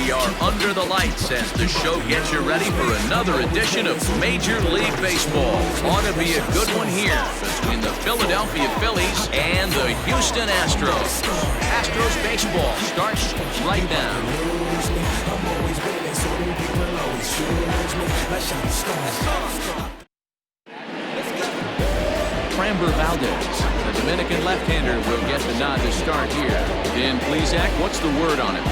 We are under the lights as the show gets you ready for another edition of Major League Baseball. Ought to be a good one here between the Philadelphia Phillies and the Houston Astros. Astros baseball starts right now. Framber Valdez, the Dominican left-hander, will get the nod to start here. Dan Plesac, what's the word on him?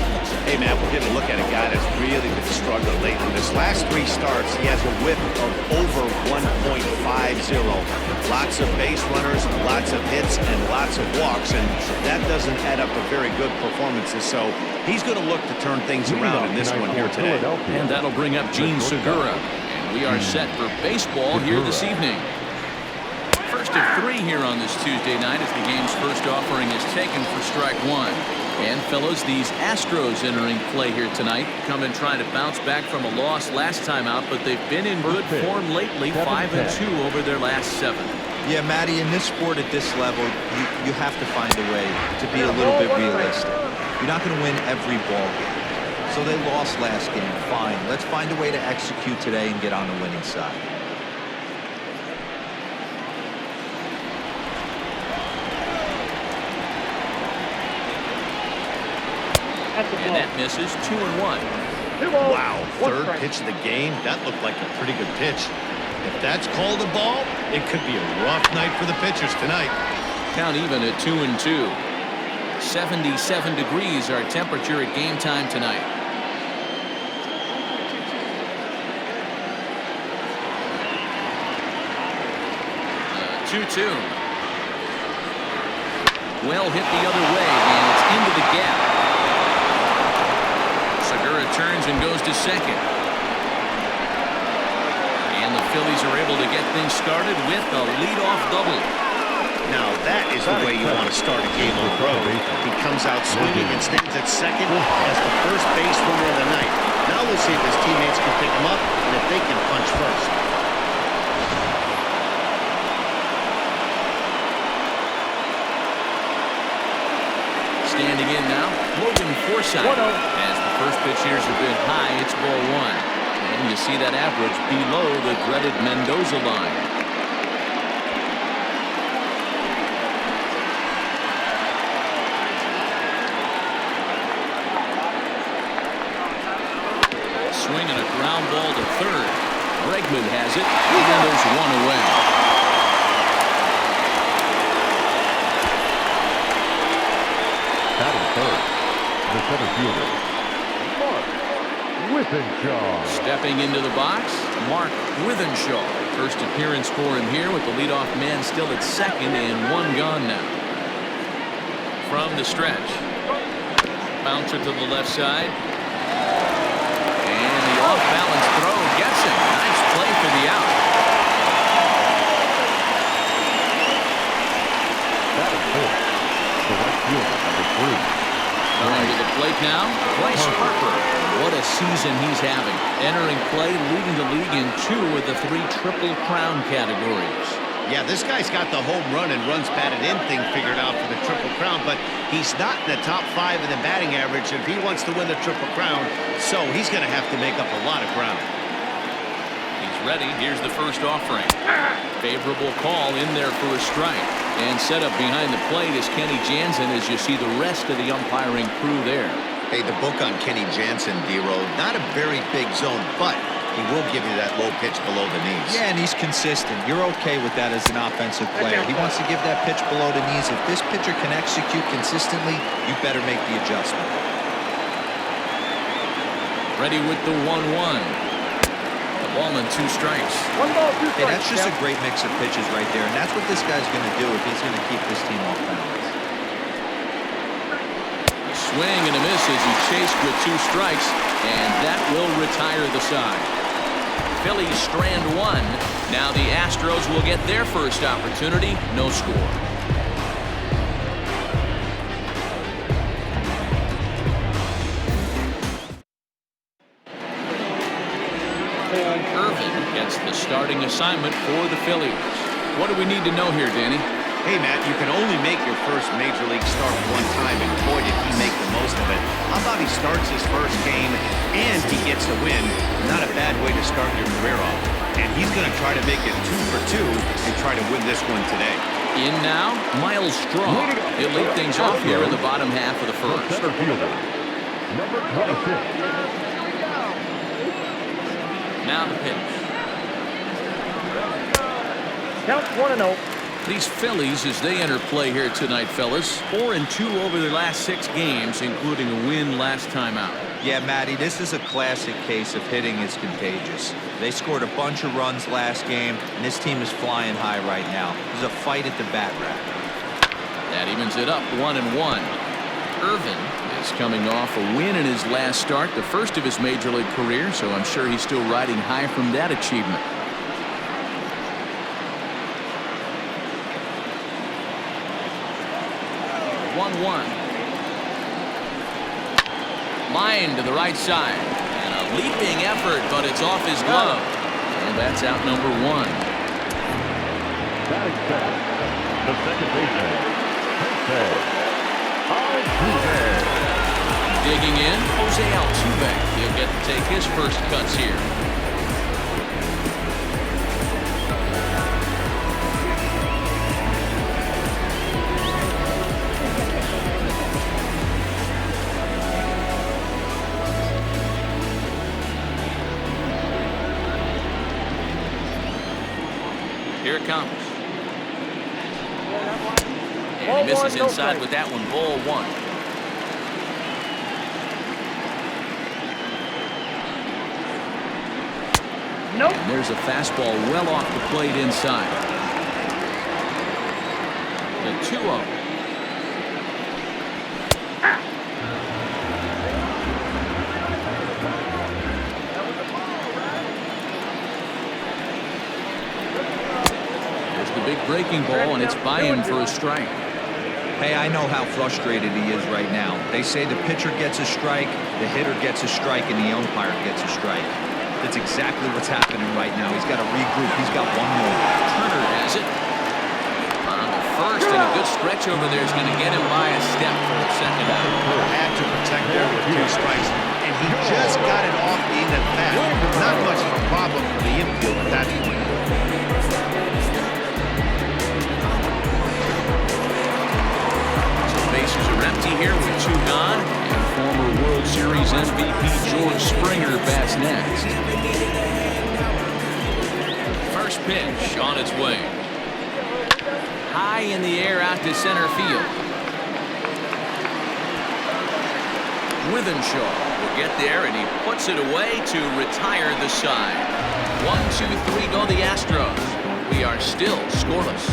Hey, man, we're getting a look at a guy that's really been struggling lately. This last 3 starts, he has a whip of over 1.50. Lots of base runners, lots of hits, and lots of walks, and that doesn't add up to very good performances. So he's going to look to turn things around in this one here today. And that'll bring up Gene Segura. And we are set for baseball here this evening. First of 3 here on this Tuesday night as the game's first offering is taken for strike 1. And fellows, these Astros entering play here tonight come and trying to bounce back from a loss last time out, but they've been in good form lately, 5-2 over their last 7. Yeah, Matty, in this sport at this level, you have to find a way to be a little bit realistic. You're not going to win every ball game. So they lost last game. Fine. Let's find a way to execute today and get on the winning side. And that misses 2-1. Wow, third pitch of the game. That looked like a pretty good pitch. If that's called a ball, it could be a rough night for the pitchers tonight. Count even at 2-2. 77 degrees our temperature at game time tonight. 2-2. Well hit the other way, and it's into the gap. Segura turns and goes to second. And the Phillies are able to get things started with a leadoff double. Now that is the way you want to start a game on the road. He comes out swinging and stands at second as the first base runner of the night. Now we'll see if his teammates can pick him up and if they can punch first. Standing in now, Logan Forsythe. As the first pitch here's a bit high, it's ball 1. And you see that average below the dreaded Mendoza line. Swinging a ground ball to third. Bregman has it, and there's 1 away. The center fielder, Mark Withenshaw. Stepping into the box, Mark Withenshaw. First appearance for him here with the leadoff man still at second and 1 gone now. From the stretch. Bouncer to the left side. And the off-balance throw gets him. Nice play for the out. That is it. The right fielder, number 3. Going to the plate now, Bryce Harper. What a season he's having. Entering play, leading the league in 2 of the 3 Triple Crown categories. Yeah, this guy's got the home run and runs batted in thing figured out for the Triple Crown, but he's not in the top 5 in the batting average if he wants to win the Triple Crown, so he's going to have to make up a lot of ground. He's ready. Here's the first offering. Favorable call in there for a strike. And set up behind the plate is Kenny Jansen as you see the rest of the umpiring crew there. Hey, the book on Kenny Jansen, D-Road, not a very big zone, but he will give you that low pitch below the knees. Yeah, and he's consistent. You're okay with that as an offensive player. He wants to give that pitch below the knees. If this pitcher can execute consistently, you better make the adjustment. Ready with the 1-1. Ball and 2 strikes. Hey, that's just a great mix of pitches right there, and that's what this guy's going to do if he's going to keep this team off balance. Swing and a miss as he chased with 2 strikes, and that will retire the side. Phillies strand 1. Now the Astros will get their first opportunity. No score. Irvin gets the starting assignment for the Phillies. What do we need to know here, Danny? Hey, Matt, you can only make your first Major League start one time, and boy, did he make the most of it. How about he starts his first game and he gets a win? Not a bad way to start your career off. And he's going to try to make it 2 for 2 and try to win this one today. In now, Miles Straw. He'll lead things off here in the bottom half of the first. Center fielder, number 26. Now the pitch. Count 1-0. These Phillies, as they enter play here tonight, fellas, 4-2 over their last 6 games, including a win last time out. Yeah, Matty, this is a classic case of hitting is contagious. They scored a bunch of runs last game, and this team is flying high right now. There's a fight at the bat rack. That evens it up 1-1. Irvin is coming off a win in his last start, the first of his Major League career, so I'm sure he's still riding high from that achievement. 1-1. Line to the right side. And a leaping effort, but it's off his glove. And that's out number 1. Batting second, the second baseman, Jose Altuve. Digging in, Jose Altuve. He'll get to take his first cuts here. Here it comes. And he misses inside with that one. Ball 1. Nope. And there's a fastball well off the plate inside. The 2-0. Big breaking ball, and it's by him for a strike. Hey, I know how frustrated he is right now. They say the pitcher gets a strike, the hitter gets a strike, and the umpire gets a strike. That's exactly what's happening right now. He's got to regroup. He's got one more. Turner has it. On the first, and a good stretch over there is going to get him by a step for the second out. Had to protect there with 2 strikes, and he just got it off being at bat. Not much of a problem for the infield at that point. Bases are empty here with 2 gone, and former World Series MVP George Springer bats next. First pitch on its way. High in the air out to center field. Withenshaw will get there, and he puts it away to retire the side. 1-2-3 go the Astros. We are still scoreless.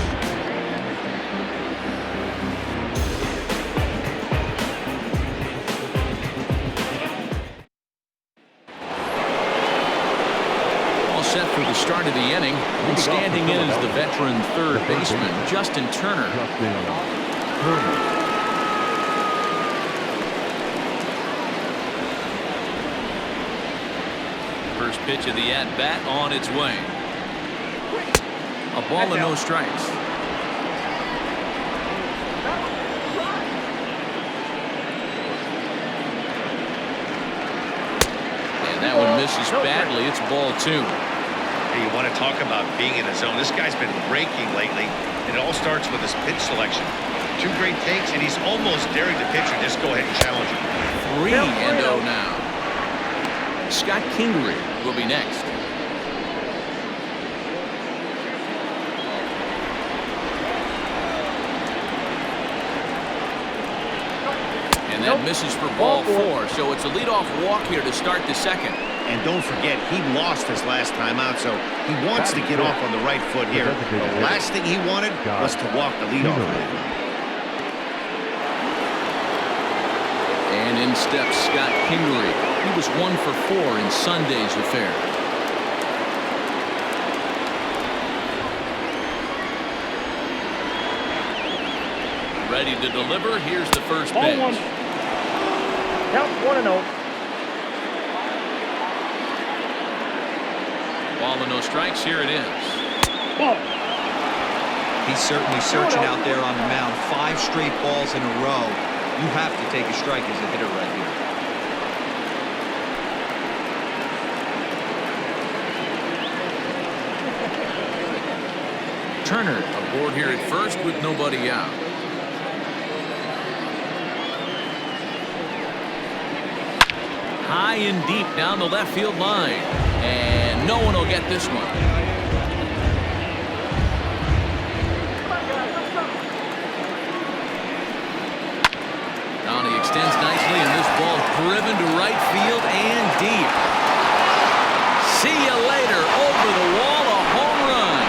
Set for the start of the inning, and standing in is the veteran third baseman, Justin Turner. First pitch of the at-bat on its way. A ball and no strikes. And that one misses badly. It's ball 2. Hey, you want to talk about being in the zone. This guy's been raking lately, and it all starts with his pitch selection. 2 great takes, and he's almost daring the pitcher just go ahead and challenge him. 3-0 now. Scott Kingery will be next. And that misses for ball 4, so it's a leadoff walk here to start the second. And don't forget, he lost his last time out, so he wants to get off on the right foot here. The last thing he wanted was to walk the leadoff man. And in steps Scott Kingery. He was 1 for 4 in Sunday's affair. Ready to deliver. Here's the first pitch. Count 1-0. Ball and no strikes. Here it is. Ball. He's certainly searching out there on the mound. 5 straight balls in a row. You have to take a strike as a hitter right here. Turner aboard here at first with nobody out. High and deep down the left field line. And no one will get this one. Now he extends nicely, and this ball driven to right field and deep. See you later. Over the wall, a home run.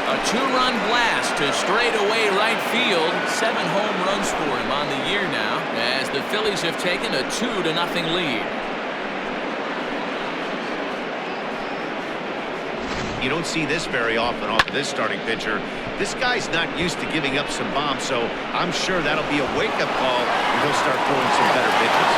A 2-run blast to straightaway right field. 7 home runs for him on the year now, as the Phillies have taken a 2-0 lead. You don't see this very often off of this starting pitcher. This guy's not used to giving up some bombs, so I'm sure that'll be a wake-up call, and he'll start throwing some better pitches.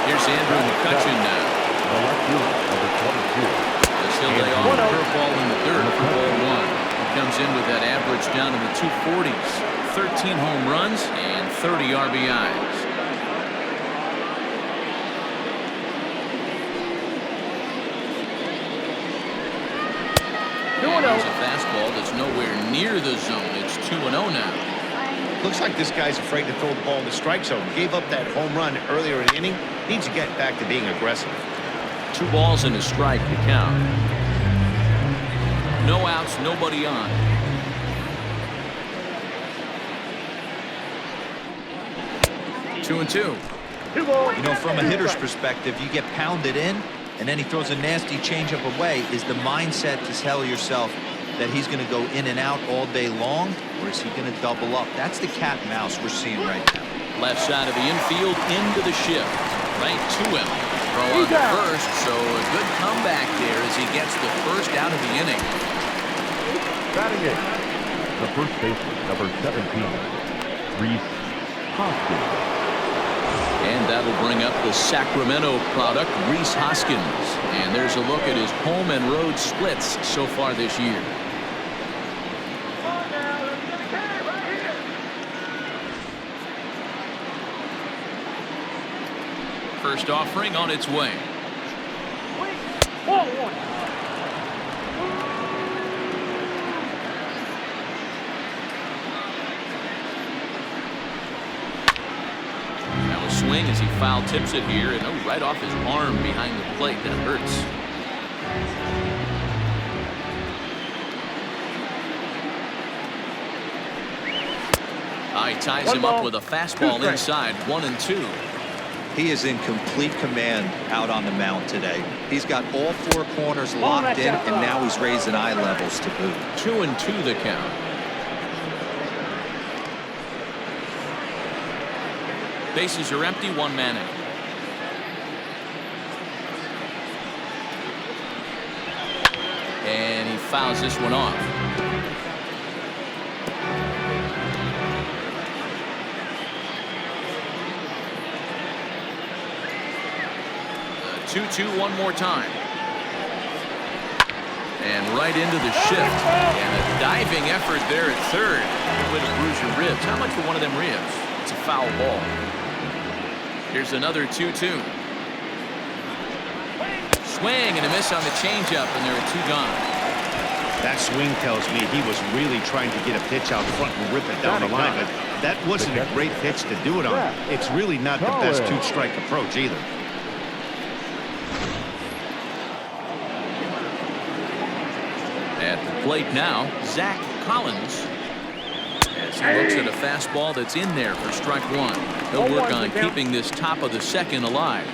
Here's Andrew McCutchen now. The left fielder, number 22. As he'll lay off a curveball in the dirt for ball 1. He comes in with that average down in the 240s. 13 home runs and 30 RBIs. And there's a fastball that's nowhere near the zone. It's 2-0 now. Looks like this guy's afraid to throw the ball in the strike zone. Gave up that home run earlier in the inning. Needs to get back to being aggressive. 2 balls and a strike to count. No outs, nobody on. Two and two. You know, from a hitter's perspective, you get pounded in, and then he throws a nasty changeup away. Is the mindset to tell yourself that he's going to go in and out all day long, or is he going to double up? That's the cat and mouse we're seeing right now. Left side of the infield into the shift. Right to him. Throw on to first, so a good comeback there as he gets the first out of the inning. Batting it. The first baseman, number 17, Reese Hoskins. And that'll bring up the Sacramento product, Rhys Hoskins. And there's a look at his home and road splits so far this year. First offering on its way. Now a swing as he foul tips it here, and right off his arm behind the plate. That hurts. He ties him up with a fastball inside. 1-2. He is in complete command out on the mound today. He's got all 4 corners locked in, and now he's raising eye levels to boot. 2-2 the count. Bases are empty, 1 man out. And he fouls this one off. 2-2 one more time. And right into the shift. And a diving effort there at third. Good way to bruise your ribs. How much for one of them ribs? It's a foul ball. Here's another 2-2. Swing and a miss on the changeup, and there are 2 gone. That swing tells me he was really trying to get a pitch out front and rip it down the line, but that wasn't a great pitch to do it on. It's really not the best 2-strike approach either. At the plate now, Zach Collins. As he looks at a fastball that's in there for strike 1. He'll work on keeping this top of the second alive.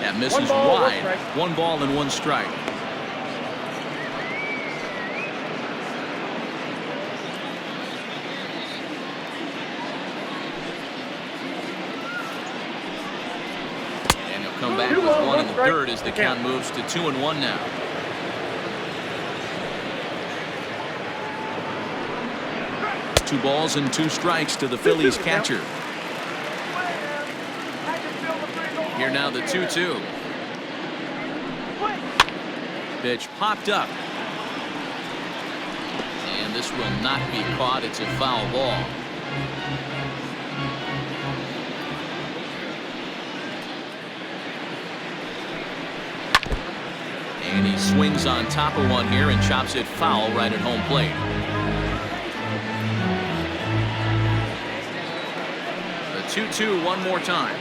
That misses wide. 1 ball and 1 strike. come back with one in the third as the count moves to 2-1 now. Two balls and two strikes to the Phillies catcher. Here now the 2-2. Pitch popped up. And this will not be caught. It's a foul ball. And he swings on top of one here and chops it foul right at home plate. The 2-2 one more time.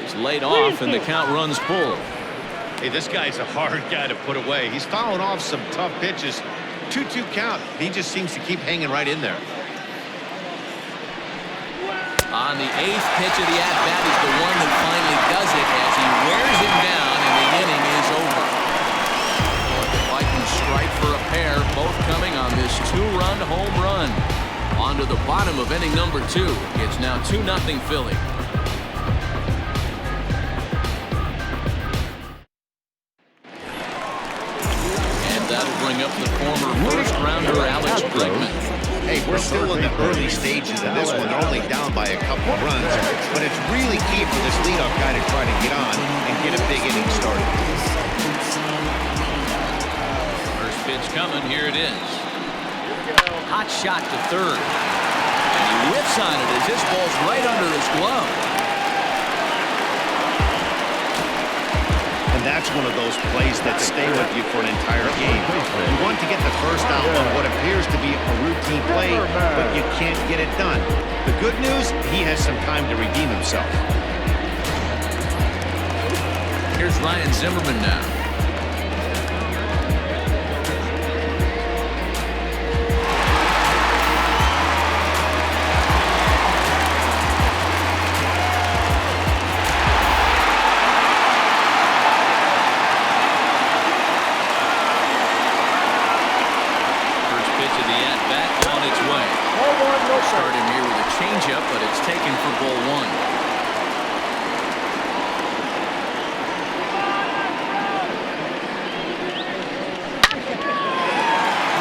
He's laid off and the count runs full. Hey, this guy's a hard guy to put away. He's fouling off some tough pitches. 2-2 count. He just seems to keep hanging right in there. On the 8th pitch of the at-bat is the one that finally does it as he wears it down and the inning is over. Fight and strike for a pair, both coming on this 2-run home run. On to the bottom of inning number 2. It's now 2-0 Philly. And that'll bring up the former first-rounder Alex Bregman. Hey, we're still in the early stages of this one. They're only down by a couple runs, but it's really key for this leadoff guy to try to get on and get a big inning started. First pitch coming. Here it is. Hot shot to third. And he whiffs on it as this ball's right under his glove. And that's one of those plays that stay with you for an entire game. You want to get the first out on what appears to be a routine play, but you can't get it done. The good news, he has some time to redeem himself. Here's Ryan Zimmerman now. Started here with a changeup, but it's taken for ball 1.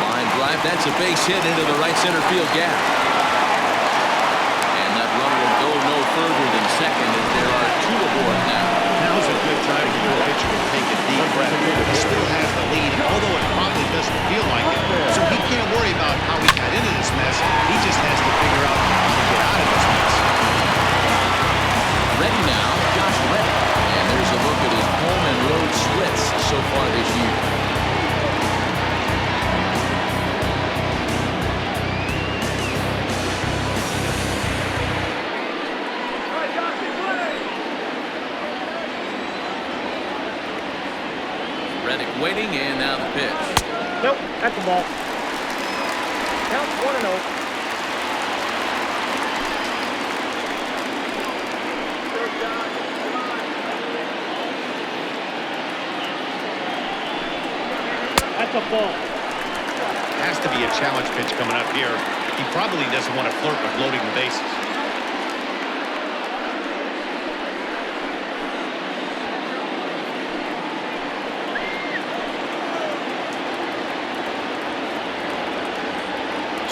Line drive, that's a base hit into the right center field gap. And that run will go no further than second as there are 2 aboard now. Now's a good time for your pitcher to take a deep breath. He still has the lead, although it probably doesn't feel like it. So he can't worry about how he got into this mess. He just has to figure out how to get out of this mess. Ready now, Josh Reddick. And there's a look at his home and road splits so far this year. Reddick waiting, and now the pitch. Nope, that's a ball. Count 1-0. That's a ball. Has to be a challenge pitch coming up here. He probably doesn't want to flirt with loading the bases.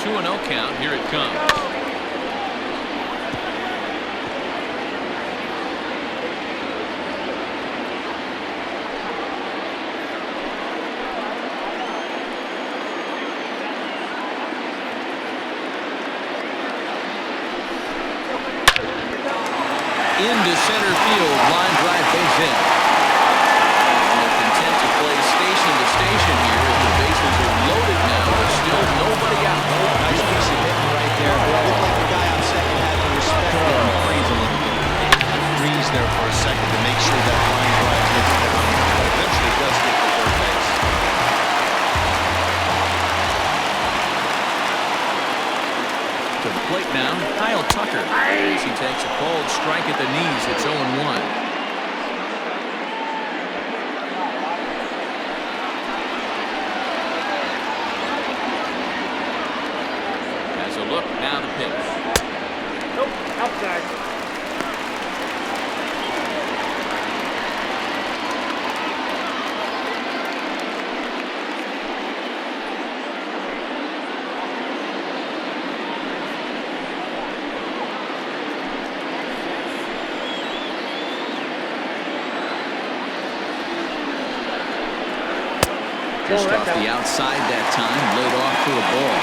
Two 2-0 count. Here it comes. Into center field, line drive, base hit. And they're content to play station to station here as the bases are loaded now. There's still nobody out. Nice piece of hitting right there. It looked like the guy on second had to respect it and freeze a little bit. Freeze there for a second to make sure that line drive hits down. But eventually does get to third base. To the plate now, Kyle Tucker. As he takes a cold strike at the knees, it's 0-1. Has a look, now the pitch. Nope, outside. Just off the outside that time, laid off for a ball.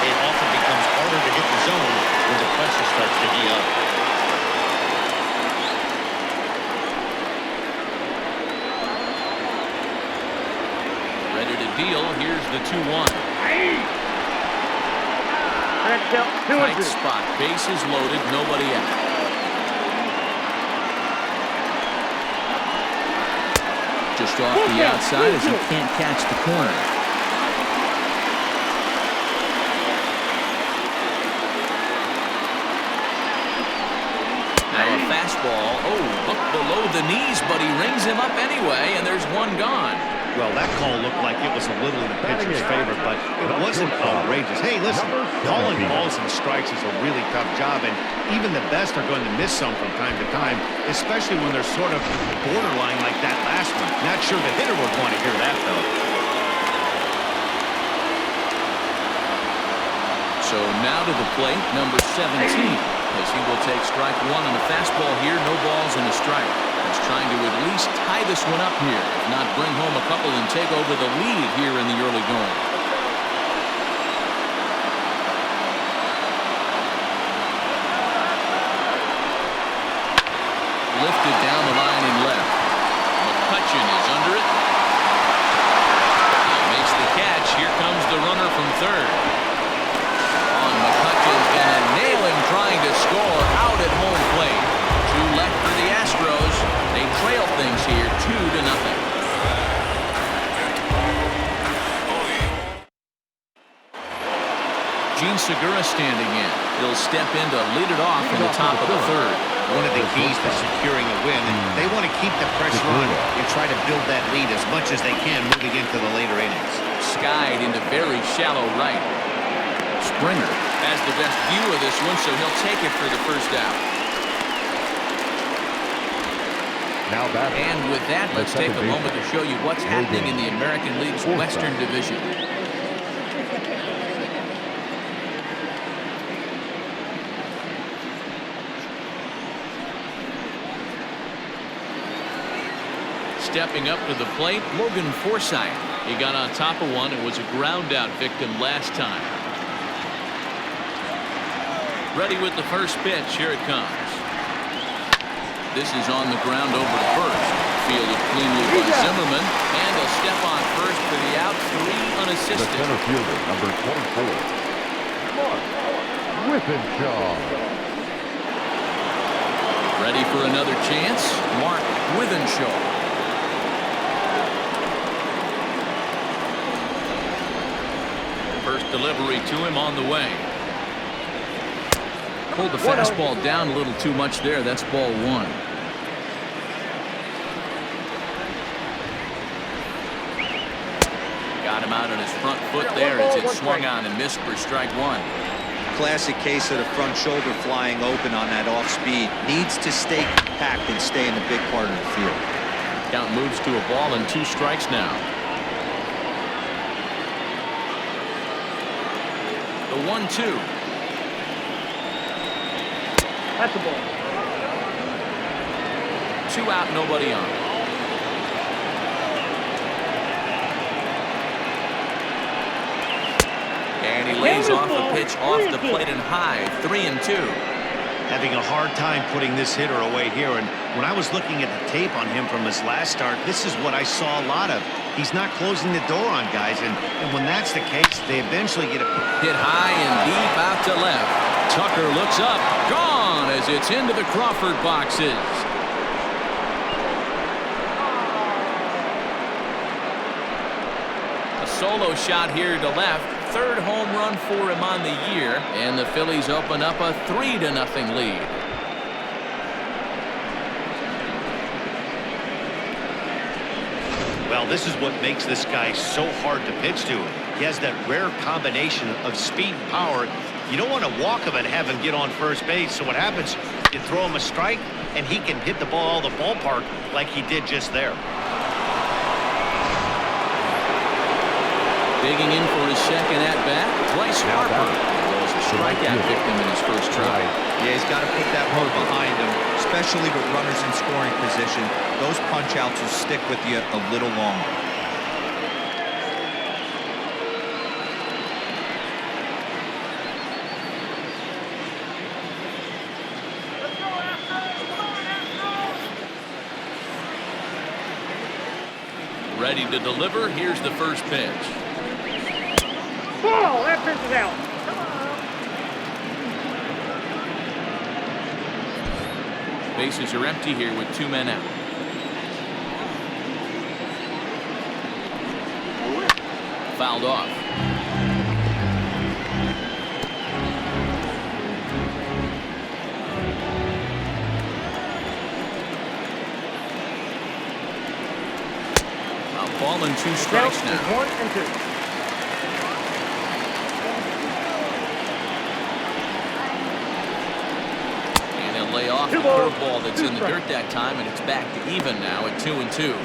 It often becomes harder to hit the zone when the pressure starts to heat up. Ready to deal. Here's the 2-1. Tight spot. Bases loaded. Nobody out. Just off the outside as he can't catch the corner. Now a fastball. Oh, hooked below the knees, but he rings him up anyway, and there's one gone. Well, that call looked like it was a little in the pitcher's favor, but it wasn't outrageous. Hey, listen, calling balls and strikes is a really tough job, and even the best are going to miss some from time to time, especially when they're sort of borderline like that last one. Not sure the hitter would want to hear that, though. So now to the plate, number 17, as he will take strike one on the fastball here. No balls and a strike. He's trying to at least tie this one up here, if not bring home a couple and take over the lead here in the early going. Lifted down the line and left. McCutchen is under it. Makes the catch. Here comes the runner from third. McCutchen's gonna nail him trying to score out at home plate. 2 left for the Astros. They trail things here 2-0. Gene Segura standing in. He'll step in to lead it off in the top of the third. One of the keys to securing a win, and they want to keep the pressure on and try to build that lead as much as they can moving into the later innings. Skied into very shallow right. Springer has the best view of this one, so he'll take it for the first out. And with that, let's take a moment to show you what's happening in the American League's Western Division. Stepping up to the plate, Logan Forsythe. He got on top of one and was a ground out victim last time. Ready with the first pitch. Here it comes. This is on the ground over to first. Fielded cleanly by Zimmerman. And he'll step on first for the out. 3 unassisted. The center fielder, number 24. Whippenshaw. Ready for another chance. Mark Withenshaw. First delivery to him on the way. Pulled the fastball down a little too much there. That's ball 1. Got him out on his front foot there as it swung on and missed for strike 1. Classic case of the front shoulder flying open on that off speed. Needs to stay packed and stay in the big part of the field. Count moves to a ball and 2 strikes now. The 1-2. That's a ball. 2 out, nobody on. And he lays off the pitch off the plate and high. 3-2. Having a hard time putting this hitter away here, and when I was looking at the tape on him from his last start, this is what I saw a lot of. He's not closing the door on guys, and when that's the case, they eventually get a hit high and deep out to left. Tucker looks up, gone as it's into the Crawford boxes. A solo shot here to left. 3rd home run for him on the year, and the Phillies open up a 3-0 lead. Well, this is what makes this guy so hard to pitch to. He has that rare combination of speed and power. You don't want to walk him and have him get on first base. So what happens, you throw him a strike, and he can hit the ball out of the ballpark like he did just there. Digging in for his second at-bat, Bryce Harper was a strikeout victim in his first try. Yeah, he's got to put that one behind him, especially with runners in scoring position. Those punch-outs will stick with you a little longer. ready to deliver. Here's the first pitch. Ball, that pitch is out. Bases are empty here with 2 men out. Fouled off. A ball and 2 strikes Count now. 1 and 2. And they'll lay off the curveball that's in the dirt that time, and it's back to even now at 2 and 2.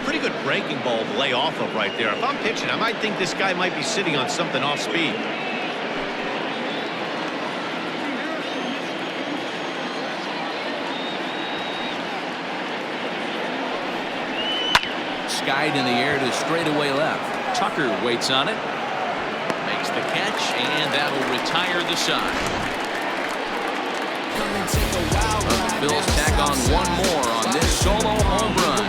Pretty good breaking ball to lay off of right there. If I'm pitching, I might think this guy might be sitting on something off speed. Skied in the air to straightaway left. Tucker waits on it. Makes the catch, and that'll retire the side. The Phillies tack on 1 more on this solo home run.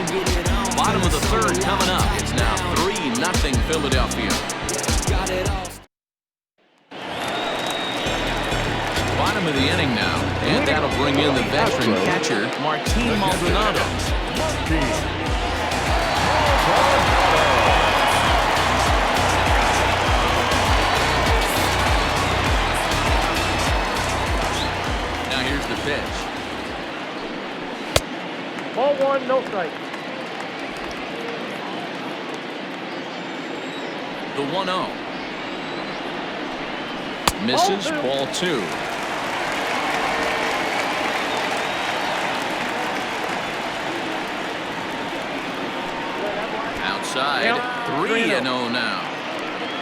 Bottom of the 3rd coming up. It's now 3-0 Philadelphia. Bottom of the inning now, and that'll bring in the veteran catcher, Martin Maldonado. Now here's the pitch. Ball 1, no strike. The 1-0. Misses. Ball 2. Outside. 3-0 now.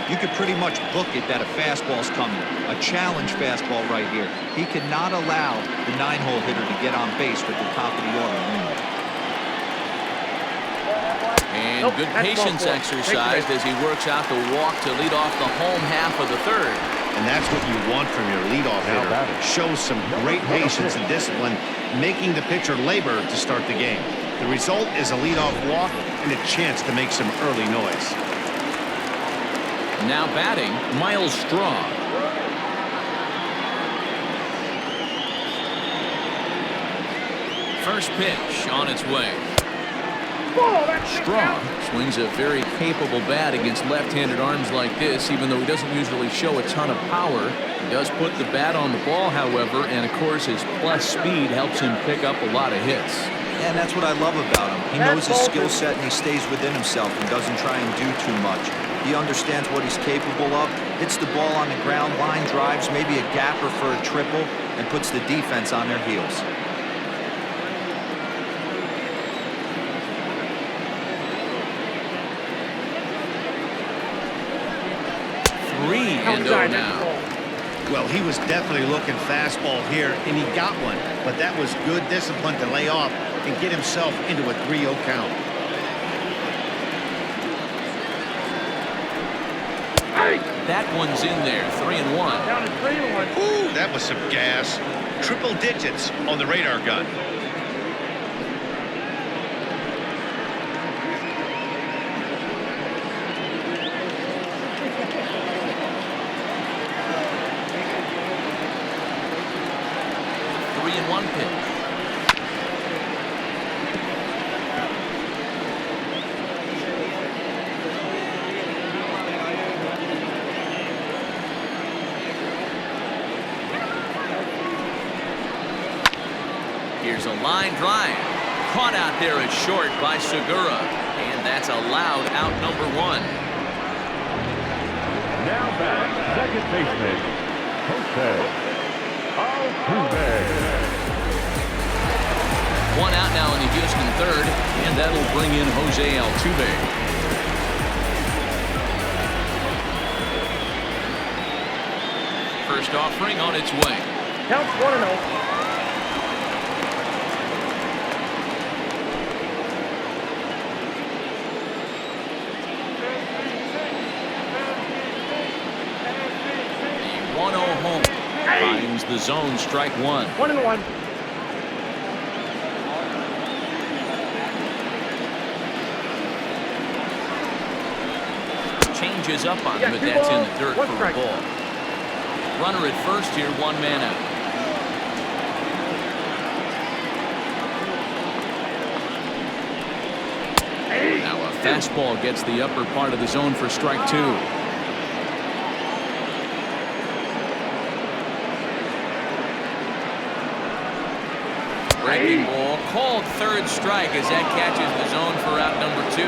You could pretty much book it that a fastball's coming. A challenge fastball right here. He cannot allow the 9-hole hitter to get on base with the top of the order. And good patience exercised as he works out the walk to lead off the home half of the 3rd. And that's what you want from your leadoff hitter. Shows some great patience and discipline, making the pitcher labor to start the game. The result is a leadoff walk and a chance to make some early noise. Now batting, Miles Straw. First pitch on its way. Straw swings a very capable bat against left-handed arms like this, even though he doesn't usually show a ton of power. He does put the bat on the ball, however, and of course his plus speed helps him pick up a lot of hits. And that's what I love about him. He knows his skill set and he stays within himself and doesn't try and do too much. He understands what he's capable of, hits the ball on the ground, line drives, maybe a gapper for a triple, and puts the defense on their heels. Now. Well, he was definitely looking fastball here, and he got one. But that was good discipline to lay off and get himself into a 3-0 count. That one's in there, 3-1. Down to 3-1. Ooh, that was some gas. Triple digits on the radar gun. One pitch. Here's a line drive. Caught out there as short by Segura. And that's allowed out number 1. Now back, second baseman, Altuve. 1 out now in the Houston 3rd, and that'll bring in Jose Altuve. First offering on its way. Counts 1-0. The 1-0 home finds the zone, strike 1. 1-1. Changes up on him, but that's in the dirt for a ball. Runner at first here, 1 man out. Now a fastball gets the upper part of the zone for strike 2. Breaking ball called third strike as that catches the zone for out number 2.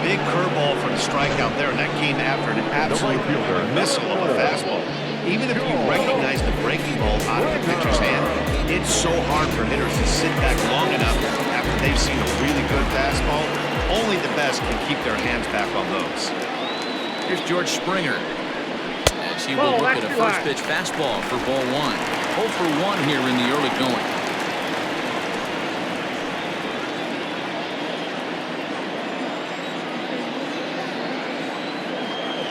Big curveball for the strikeout there, and that came after an absolute missile of a fastball. Even if you recognize the breaking ball out of the pitcher's hand, it's so hard for hitters to sit back long enough after they've seen a really good fastball. Only the best can keep their hands back on those. Here's George Springer as he will look at a first pitch fastball for ball 1. 0 for 1 here in the early going.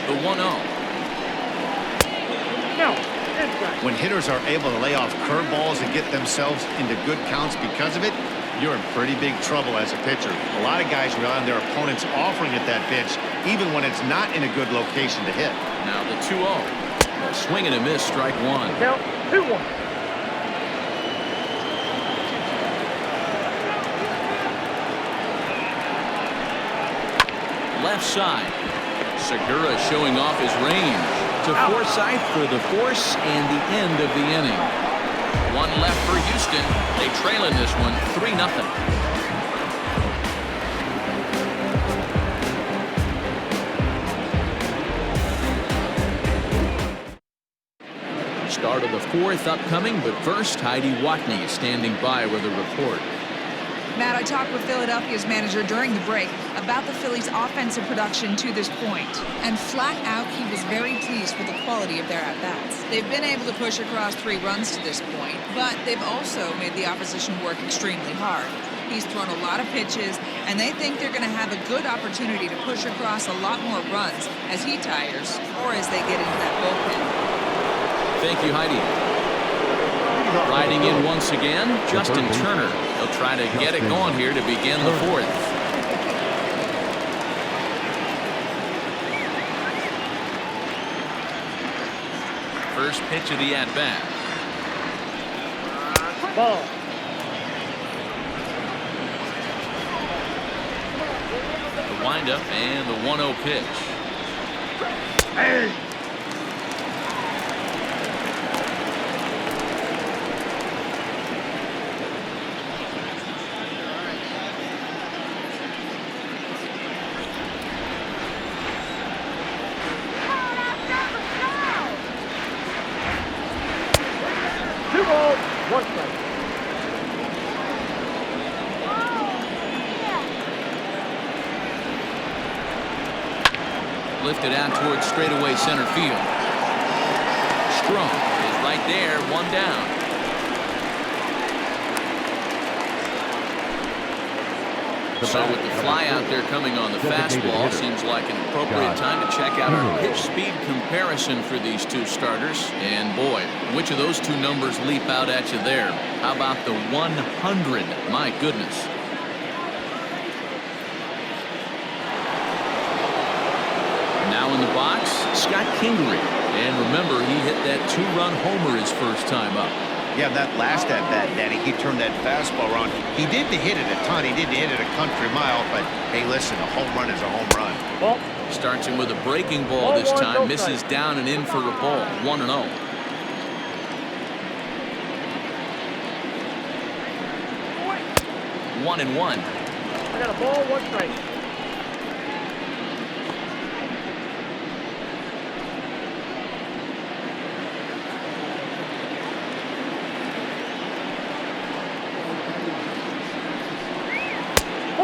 The 1-0. When hitters are able to lay off curveballs and get themselves into good counts because of it, you're in pretty big trouble as a pitcher. A lot of guys rely on their opponents offering at that pitch, even when it's not in a good location to hit. Now the 2-0. A swing and a miss, strike 1. Count 2-1. Left side. Segura showing off his range to Forsythe for the force and the end of the inning. 1 left for Houston. They trail in this one 3-0. Start of the 4th upcoming, but first Heidi Watney is standing by with a report. Matt, I talked with Philadelphia's manager during the break about the Phillies' offensive production to this point. And flat out, he was very pleased with the quality of their at-bats. They've been able to push across 3 runs to this point, but they've also made the opposition work extremely hard. He's thrown a lot of pitches, and they think they're going to have a good opportunity to push across a lot more runs as he tires or as they get into that bullpen. Thank you, Heidi. Riding in once again, Justin Turner. He'll try to get it going here to begin the 4th. First pitch of the at-bat. Ball. The windup and the 1-0 pitch. Hey. Lifted out towards straightaway center field. Strong is right there, 1 down. So with the fly out there coming on the fastball, seems like an appropriate time to check out our pitch speed comparison for these 2 starters. And boy, which of those 2 numbers leap out at you there? How about the 100? My goodness. Now in the box, Scott Kingery. And remember, he hit that 2-run homer his first time up. Yeah, that last at-bat, Danny, he turned that fastball around. He didn't hit it a ton. He didn't hit it a country mile. But, hey, listen, a home run is a home run. Ball. Starts him with a breaking ball this time. Misses down and in for a ball. 1-0. One and one. I got a ball, 1 strike.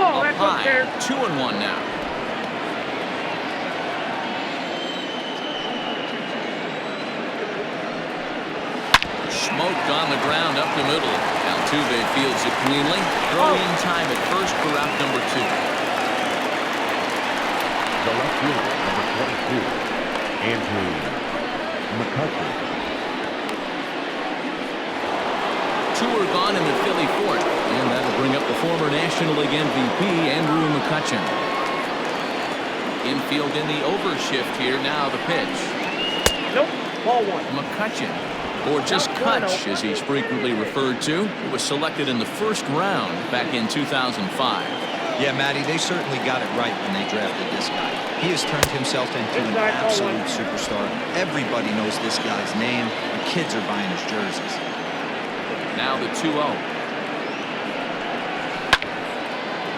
Up high, 2-1 now. Smoked on the ground up the middle. Altuve fields it cleanly. Throwing in time at first for out number 2. The left fielder, number 22, Andrew McCutcheon. 2 are gone in the Philly 4th, and that'll bring up the former National League MVP, Andrew McCutcheon. Infield in the overshift here. Now the pitch. Nope. Ball one. McCutcheon, or just Kutch as he's frequently referred to. He was selected in the first round back in 2005. Yeah, Matty, they certainly got it right when they drafted this guy. He has turned himself into an absolute superstar. Everybody knows this guy's name, and kids are buying his jerseys. Now the 2-0.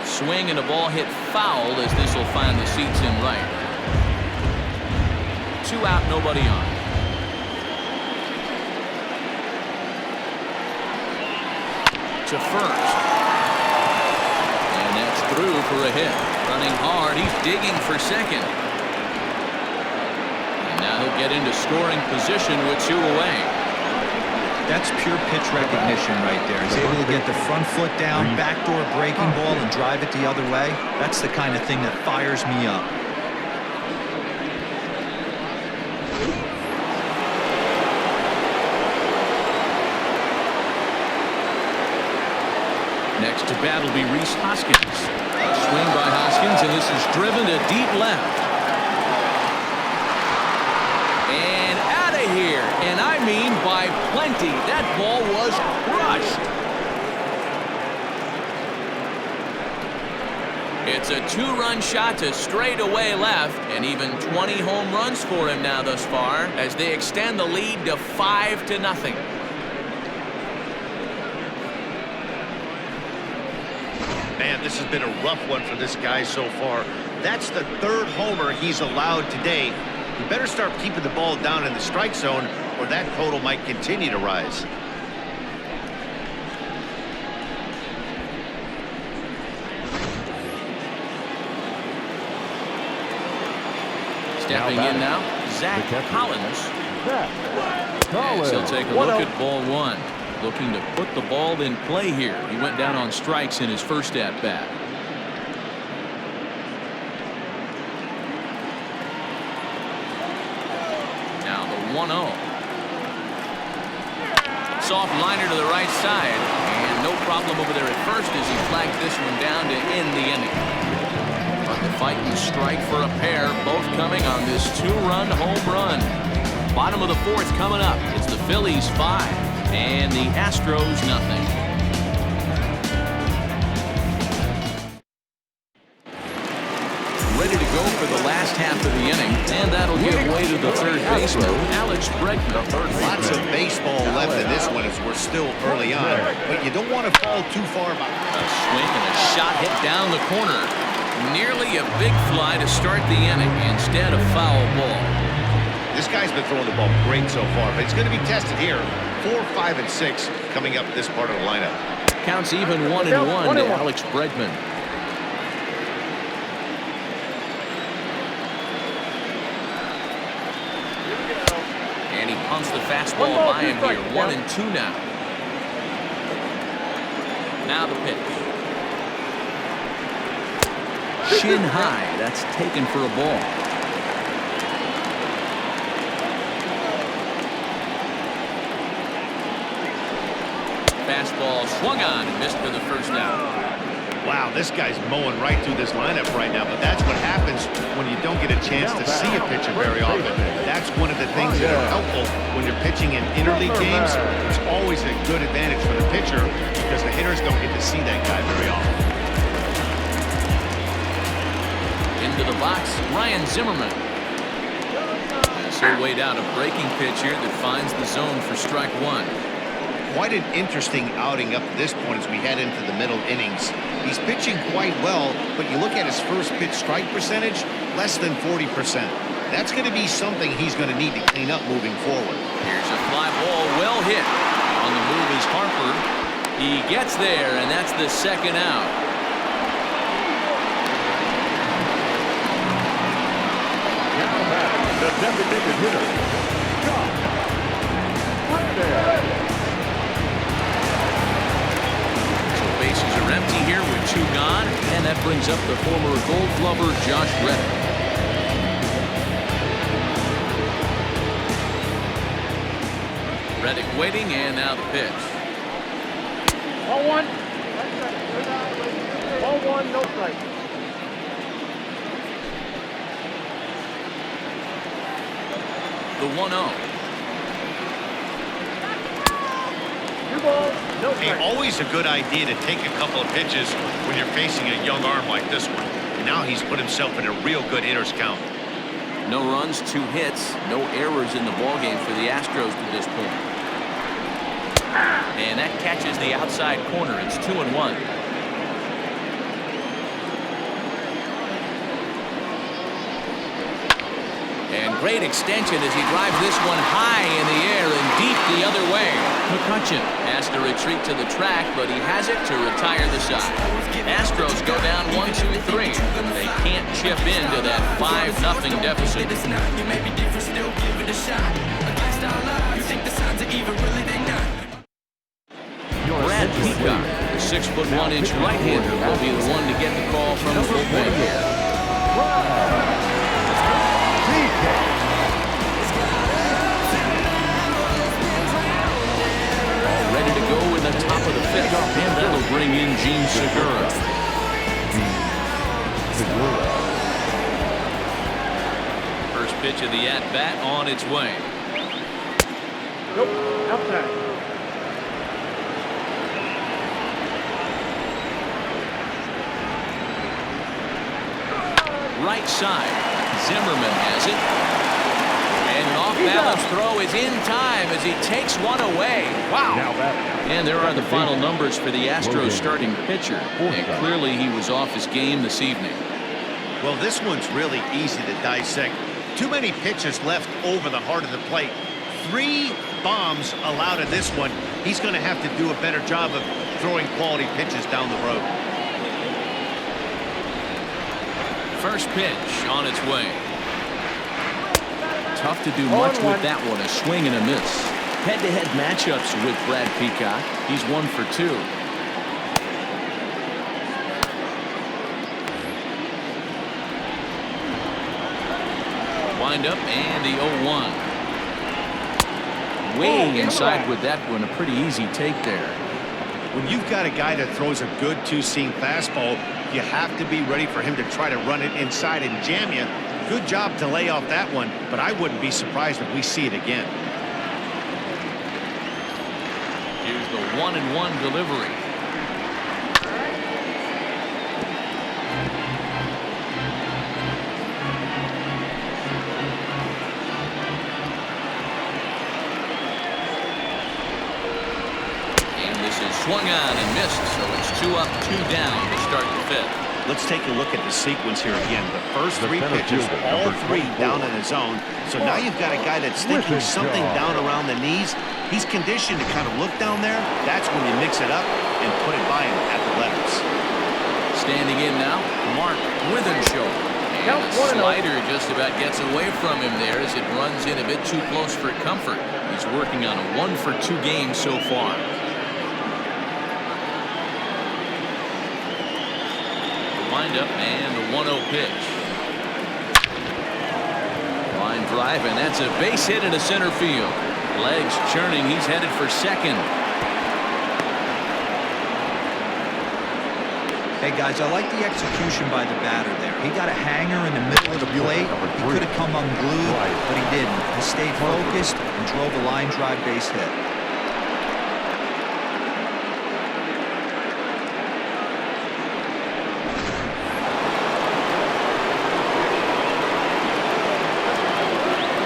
Swing and a ball hit foul as this will find the seats in right. 2 out, nobody on. To first. And that's through for a hit. Running hard, he's digging for second. And now he'll get into scoring position with 2 away. That's pure pitch recognition right there. He's able to get the front foot down, backdoor breaking ball, and drive it the other way. That's the kind of thing that fires me up. Next to bat will be Rhys Hoskins. A swing by Hoskins, and this is driven to deep left. And out of here. And I mean by plenty. That ball was crushed. It's a 2-run shot to straightaway left, and even 20 home runs for him now thus far as they extend the lead to 5-0. Man, this has been a rough one for this guy so far. That's the 3rd homer he's allowed today. He better start keeping the ball down in the strike zone, or that total might continue to rise. Stepping in now, Zach Collins. As he'll take a look at ball 1. Looking to put the ball in play here. He went down on strikes in his first at-bat. Now the 1-0. Soft liner to the right side. And no problem over there at first as he flagged this one down to end the inning. But the fight and strike for a pair, both coming on this 2-run home run. Bottom of the 4th coming up. It's the Phillies 5. And the Astros nothing. Ready to go for the last half of the inning, and that'll give way to the third baseman, Alex Bregman. Lots of baseball left in this one as we're still early on, but you don't want to fall too far behind. A swing and a shot hit down the corner. Nearly a big fly to start the inning instead of foul ball. This guy's been throwing the ball great so far, but he's going to be tested here. 4, 5, and 6 coming up this part of the lineup. Counts even 1-1 to Alex Bregman. And he pumps the fastball by him here. 1-2 now. Now the pitch. Shin high. That's taken for a ball. Fastball swung on and missed for the first out. Wow, this guy's mowing right through this lineup right now, but that's what happens when you don't get a chance to see a pitcher very often. That's one of the things that are helpful when you're pitching in interleague games. It's always a good advantage for the pitcher because the hitters don't get to see that guy very often. Into the box, Ryan Zimmerman. As he'll wait out a breaking pitch here that finds the zone for strike 1. Quite an interesting outing up to this point as we head into the middle innings. He's pitching quite well, but you look at his first pitch strike percentage, less than 40%. That's going to be something he's going to need to clean up moving forward. Here's a fly ball, well hit. On the move is Harper. He gets there, and that's the second out. Now back, the designated hitter, John Reddick. Bases are empty here with 2 gone, and that brings up the former Gold Glover Josh Reddick. Reddick waiting, and now the pitch. Ball 1. Ball 1, no strike. The 1-0. Hey, always a good idea to take a couple of pitches when you're facing a young arm like this one. And now he's put himself in a real good hitter's count. No runs, 2 hits, no errors in the ballgame for the Astros to this point. And that catches the outside corner. It's 2-1. And great extension as he drives this one high in the air and deep the other way. McCutchen has to retreat to the track, but he has it to retire the side. Astros go down 1-2-3. They can't chip into that 5-0 deficit. Brad Peacock, the 6'1" right-hander, will be the one to get the call from the bullpen. Ready to go in the top of the 5th, and that'll bring in Gene Segura. First pitch of the at-bat on its way. Nope, outside. Right side, Zimmerman has it. And an off-balance throw is in time as he takes one away. Wow. And there are the final numbers for the Astros starting pitcher. And clearly he was off his game this evening. Well, this one's really easy to dissect. Too many pitches left over the heart of the plate. 3 bombs allowed in this one. He's going to have to do a better job of throwing quality pitches down the road. First pitch on its way. Tough to do much with that one. A swing and a miss. Head-to-head matchups with Brad Peacock. He's 1 for 2. Wind up and the 0-1. Way inside with that one. A pretty easy take there. When you've got a guy that throws a good 2-seam fastball, you have to be ready for him to try to run it inside and jam you. Good job to lay off that one, but I wouldn't be surprised if we see it again. Here's the 1-1 delivery. And this is swung on and missed, so it's 2 up, 2 down to start the 5th. Let's take a look at the sequence here again. The first 3 pitches, all 3 down in his zone. So now you've got a guy that's thinking something down around the knees. He's conditioned to kind of look down there. That's when you mix it up and put it by him at the letters. Standing in now, Mark Withenshaw. And a slider just about gets away from him there as it runs in a bit too close for comfort. He's working on a 1 for 2 game so far. Windup and the 1-0 pitch. Line drive, and that's a base hit into center field. Legs churning. He's headed for second. Hey guys, I like the execution by the batter there. He got a hanger in the middle of the plate. He could have come unglued, but he didn't. He stayed focused and drove a line drive base hit.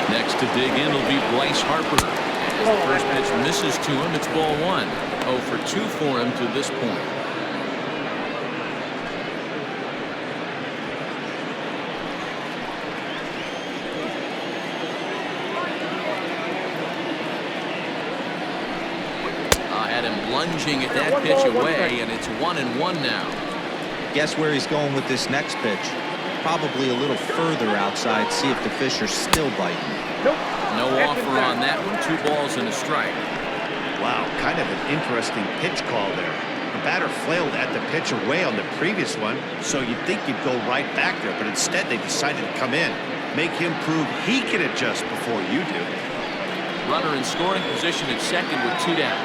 Next to dig in will be Bryce Harper. As the first pitch misses to him, it's ball 1. 0 for 2 for him to this point. Had him lunging at that pitch away, and it's 1-1 now. Guess where he's going with this next pitch? Probably a little further outside, see if the fish are still biting. No offer on that one. 2 balls and a strike. Wow, kind of an interesting pitch call there. The batter flailed at the pitch away on the previous one, so you'd think you'd go right back there, but instead they decided to come in. Make him prove he can adjust before you do. Runner in scoring position at second with 2 down.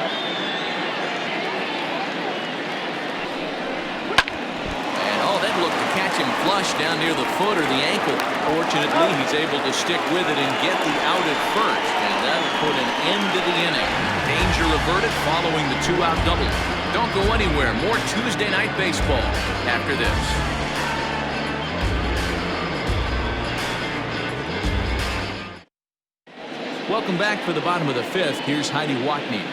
And that looked to catch him flush down near the foot or the ankle. Fortunately, he's able to stick with it and get the out at first, and that'll put an end to the inning. Danger averted following the 2-out double. Don't go anywhere. More Tuesday night baseball after this. Welcome back for the bottom of the fifth. Here's Heidi Watney.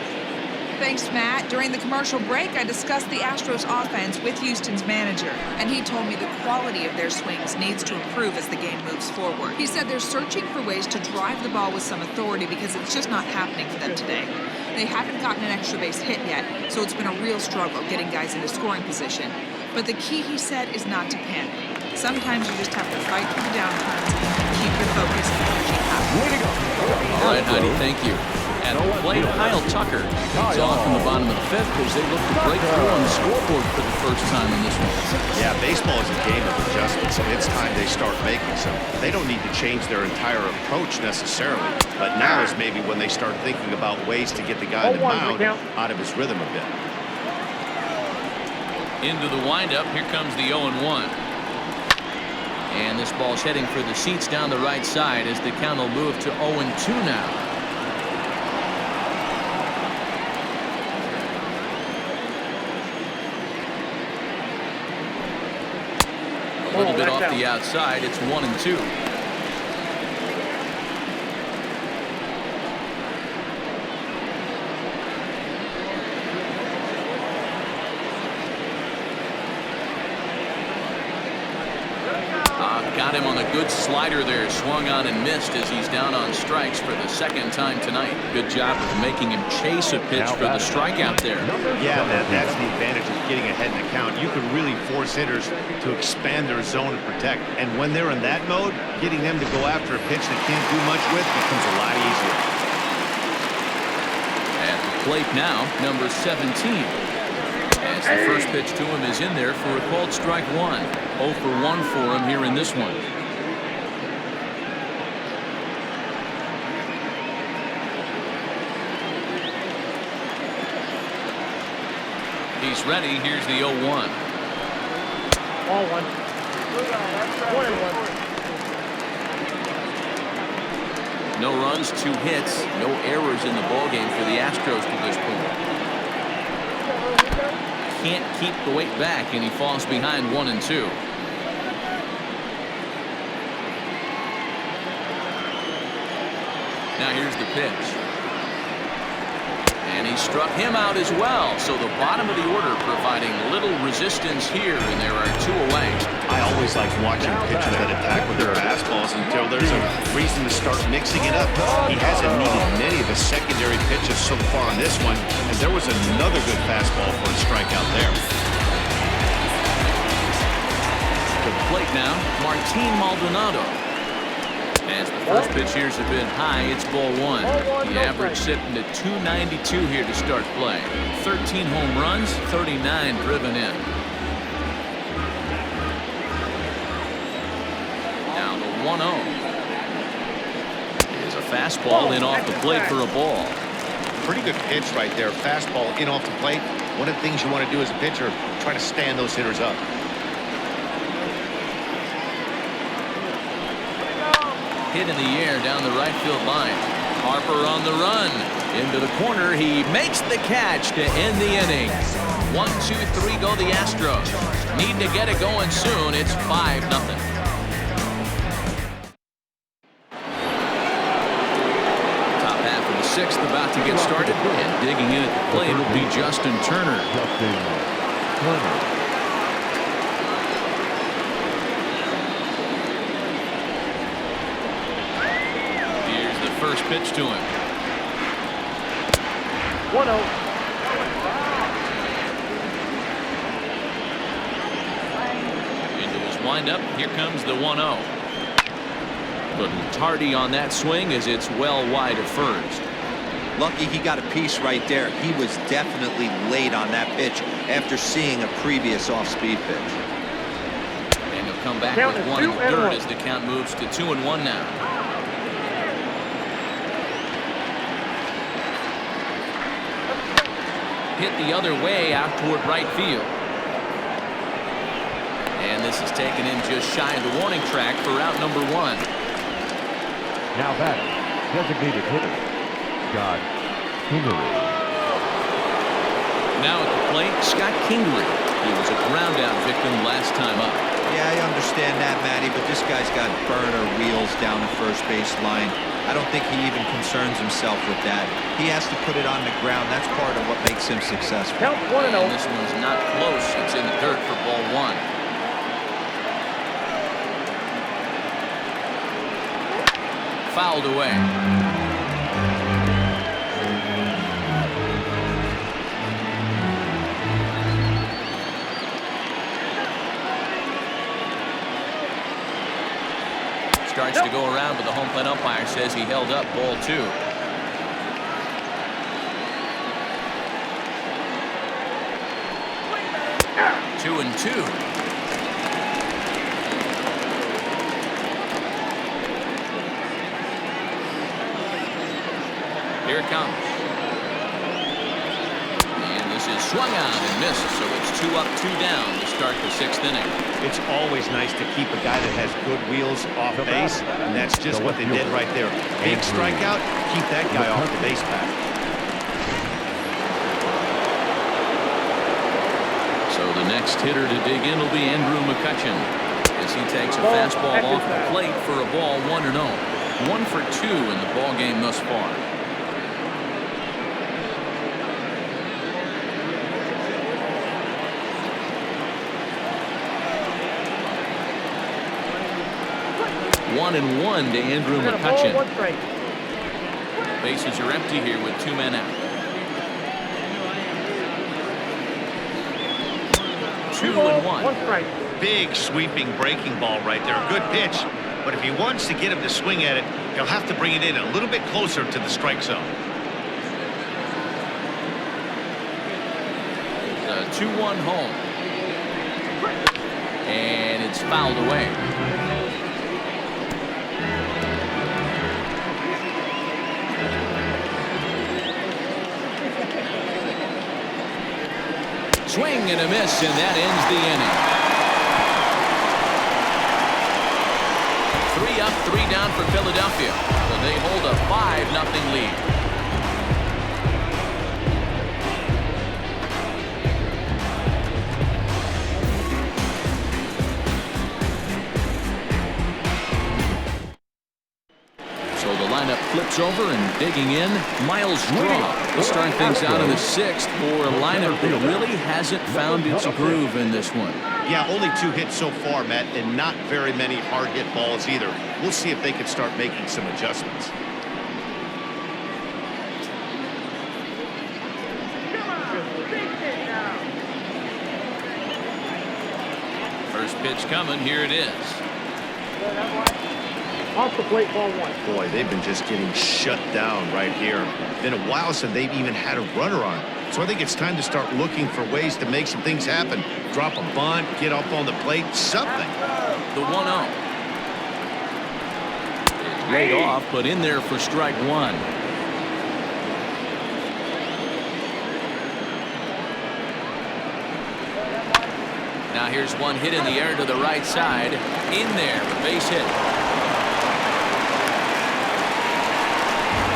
Thanks, Matt. During the commercial break, I discussed the Astros offense with Houston's manager, and he told me the quality of their swings needs to improve as the game moves forward. He said they're searching for ways to drive the ball with some authority because it's just not happening for them today. They haven't gotten an extra base hit yet, so it's been a real struggle getting guys into scoring position. But the key, he said, is not to panic. Sometimes you just have to fight through the downturns and keep your focus and energy high. Way to go. All right, Heidi, thank you. At the plate, Kyle Tucker leads off in the bottom of the fifth as they look to break through on the scoreboard for the first time in this one. Yeah, baseball is a game of adjustments, and it's time they start making some. They don't need to change their entire approach necessarily, but now is maybe when they start thinking about ways to get the guy in the mound out of his rhythm a bit. Into the windup, here comes the 0-1. And this ball's heading for the seats down the right side as the count will move to 0-2 now. A little bit off the outside. It's 1-2. Got him on a good slider there. Swung on and missed as he's down on strikes for the second time tonight. Good job of making him chase a pitch for the strikeout there. Yeah, that's the advantage of getting ahead in the count. You can really force hitters to expand their zone and protect. And when they're in that mode, getting them to go after a pitch they can't do much with becomes a lot easier. At the plate now, number 17. As the first pitch to him is in there for a called strike one. 0 for 1 for him here in this one. He's ready. Here's the 0-1. All 1. 1-1. No runs, 2 hits, no errors in the ballgame for the Astros to this point. Can't keep the weight back, and he falls behind 1-2. Now here's the pitch. And he struck him out as well. So the bottom of the order providing little resistance here, and there are 2 away. I always like watching pitchers that attack with their fastballs until there's a reason to start mixing it up. He hasn't needed many of the secondary pitches so far on this one, and there was another good fastball for a strikeout there. To the plate now, Martin Maldonado. As the first pitch here's have been high, it's ball 1. The average sitting at 292 here to start play. 13 home runs, 39 driven in. Now the 1-0 is a fastball in off the plate for a ball. Pretty good pitch right there. Fastball in off the plate. One of the things you want to do as a pitcher, try to stand those hitters up. Hit in the air down the right field line. Harper on the run. Into the corner. He makes the catch to end the inning. 1, 2, 3 go the Astros. Need to get it going soon. It's 5-0. Top half of the 6th about to get started. And digging in at the plate will be Justin Turner. First pitch to him. 1-0. Into his windup. Here comes the 1-0. But tardy on that swing as it's well wide of first. Lucky he got a piece right there. He was definitely late on that pitch after seeing a previous off-speed pitch. And he'll come back Count with is 1 2 and and 3rd 1. as the count moves to 2-1 now. Hit the other way out toward right field. And this is taken in just shy of the warning track for out number 1. Now that designated hitter, Scott Kingery. Now at the plate, Scott Kingery. He was a ground out victim last time up. Yeah, I understand that, Matty, but this guy's got burner wheels down the first base line. I don't think he even concerns himself with that. He has to put it on the ground. That's part of what makes him successful. Count 1-0. And this one's not close. It's in the dirt for ball 1. Fouled away. Starts to go around, but the home plate umpire says he held up ball 2. Two and 2. Here it comes. And this is swung on and missed, so it's 2 up, 2 down to start the 6th inning. It's always nice to keep a guy that has good wheels off base, and that's just what they did right there. Big strikeout, keep that guy off the base path. So the next hitter to dig in will be Andrew McCutcheon as he takes a fastball off the plate for a ball 1-0. 1 for 2 in the ball game thus far. One and 1 to Andrew McCutcheon. Bases are empty here with 2 men out. 2 and 1. Big sweeping breaking ball right there. A good pitch. But if he wants to get him to swing at it, he'll have to bring it in a little bit closer to the strike zone. The 2-1 home. And it's fouled away. Swing and a miss, and that ends the inning. 3 up, 3 down for Philadelphia. Well, they hold a 5-0 lead. So the lineup flips over and digging in, Miles Straw will start things out in the 6th for a lineup that really hasn't found its groove in this one. Yeah, only 2 hits so far, Matt, and not very many hard hit balls either. We'll see if they can start making some adjustments. First pitch coming, here it is. Off the plate, ball 1. Boy, they've been just getting shut down right here. Been a while since they've even had a runner on. So I think it's time to start looking for ways to make some things happen. Drop a bunt, get up on the plate, something. The 1-0. It's laid off, but in there for strike 1. Now here's one hit in the air to the right side. In there, base hit.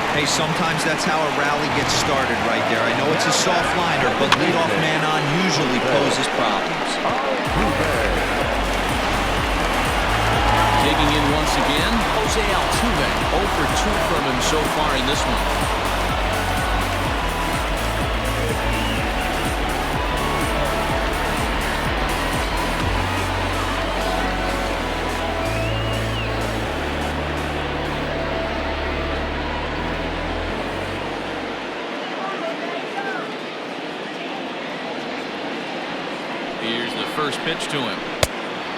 Hey, sometimes that's how a rally gets started right there. I know it's a soft liner, but leadoff man on usually poses problems. Digging in once again, Jose Altuve. 0 for 2 from him so far in this one. Here's the first pitch to him.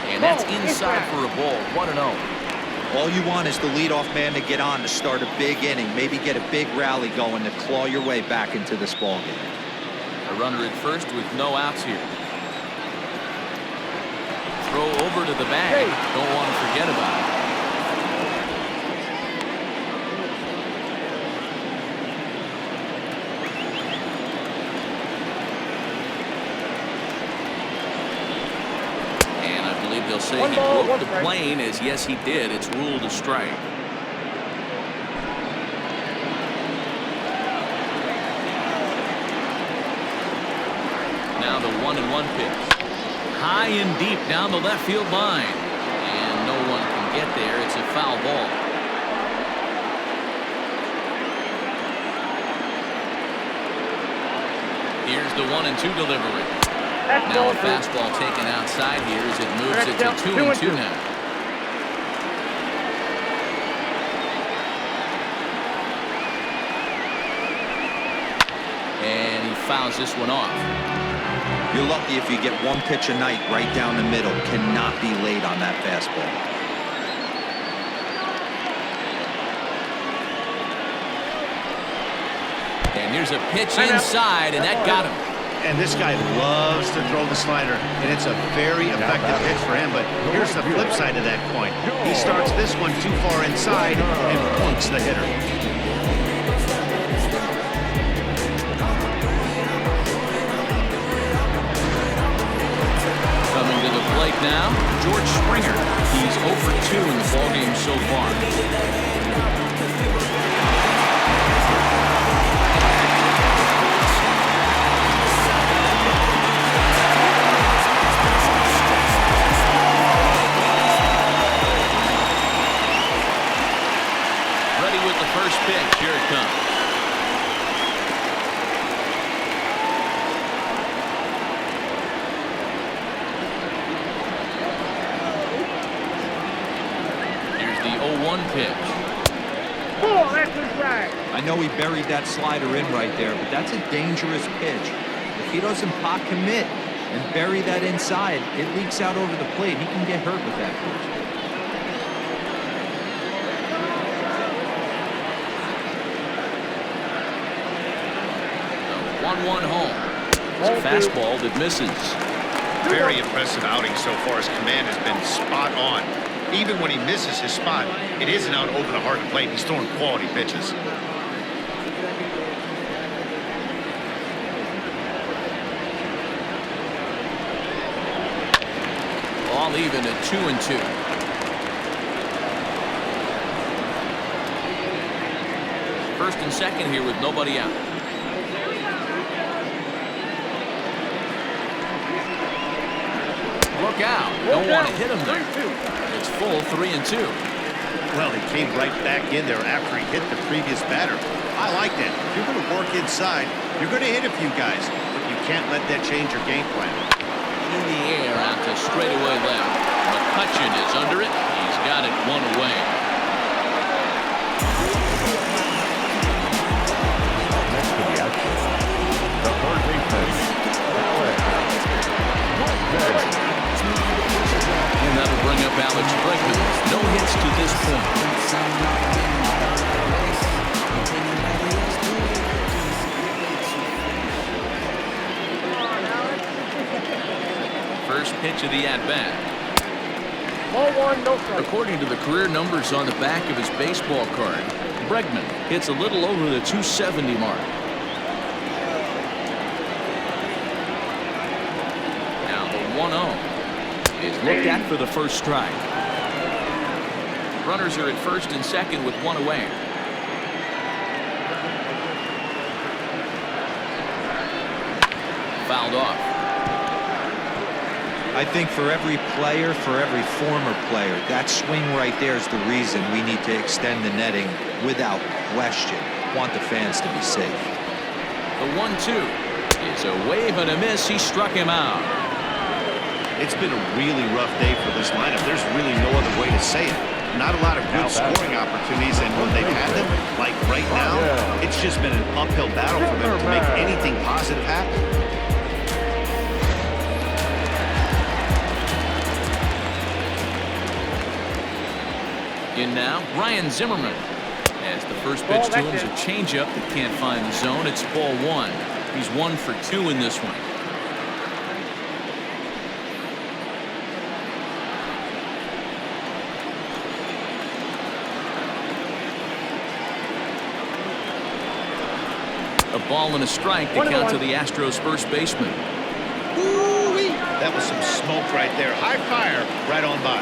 And that's inside for a ball. 1-0. All you want is the leadoff man to get on to start a big inning. Maybe get a big rally going to claw your way back into this ballgame. A runner at first with no outs here. Throw over to the bag. Don't want to forget about it. say he broke the plane, as yes, he did. It's ruled a strike. Now the 1-1 pitch. High and deep down the left field line. And no one can get there. It's a foul ball. Here's the 1-2 delivery. Now a fastball taken outside here as it moves it to 2-2 now. And he fouls this one off. You're lucky if you get one pitch a night right down the middle. Cannot be late on that fastball. And here's a pitch inside, and that got him. And this guy loves to throw the slider, and it's a very effective pitch for him. But here's the flip side of that coin. He starts this one too far inside and punks the hitter. Coming to the plate now, George Springer. He's 0 for 2 in the ballgame so far. Ready with the first pitch. Here it comes. Pitch. I know he buried that slider in right there, but that's a dangerous pitch. If he doesn't pot commit and bury that inside, it leaks out over the plate. He can get hurt with that pitch. The 1-1 home. It's a fastball that misses. Very impressive outing so far. His command has been spot on. Even when he misses his spot, it isn't out over the heart of the plate. He's throwing quality pitches. All even at 2-2. First and second here with nobody out. Look out. Don't want to hit him there. It's full 3-2. Well, he came right back in there after he hit the previous batter. I like that. If you're going to work inside, you're going to hit a few guys, but you can't let that change your game plan. In the air out to straightaway left. McCutchen is under it. He's got it one away. Next to the Astros, the third baseman, and that'll bring up Alex Bregman. No hits to this point. First pitch of the at-bat. According to the career numbers on the back of his baseball card, Bregman hits a little over the 270 mark. Now the 1-0 is looked at for the first strike. Runners are at first and second with one away. Fouled off. I think for every player, for every former player, that swing right there is the reason we need to extend the netting without question. Want the fans to be safe. The 1-2 is a wave and a miss. He struck him out. It's been a really rough day for this lineup. There's really no other way to say it. Not a lot of good scoring opportunities, and when they've had them, like right now, it's just been an uphill battle for them to make anything positive happen. In now, Ryan Zimmerman. As the first pitch to him is a changeup that can't find the zone. It's ball one. He's 1 for 2 in this one. A ball and a strike to count to the Astros first baseman. Ooh-wee. That was some smoke right there. High fire right on by.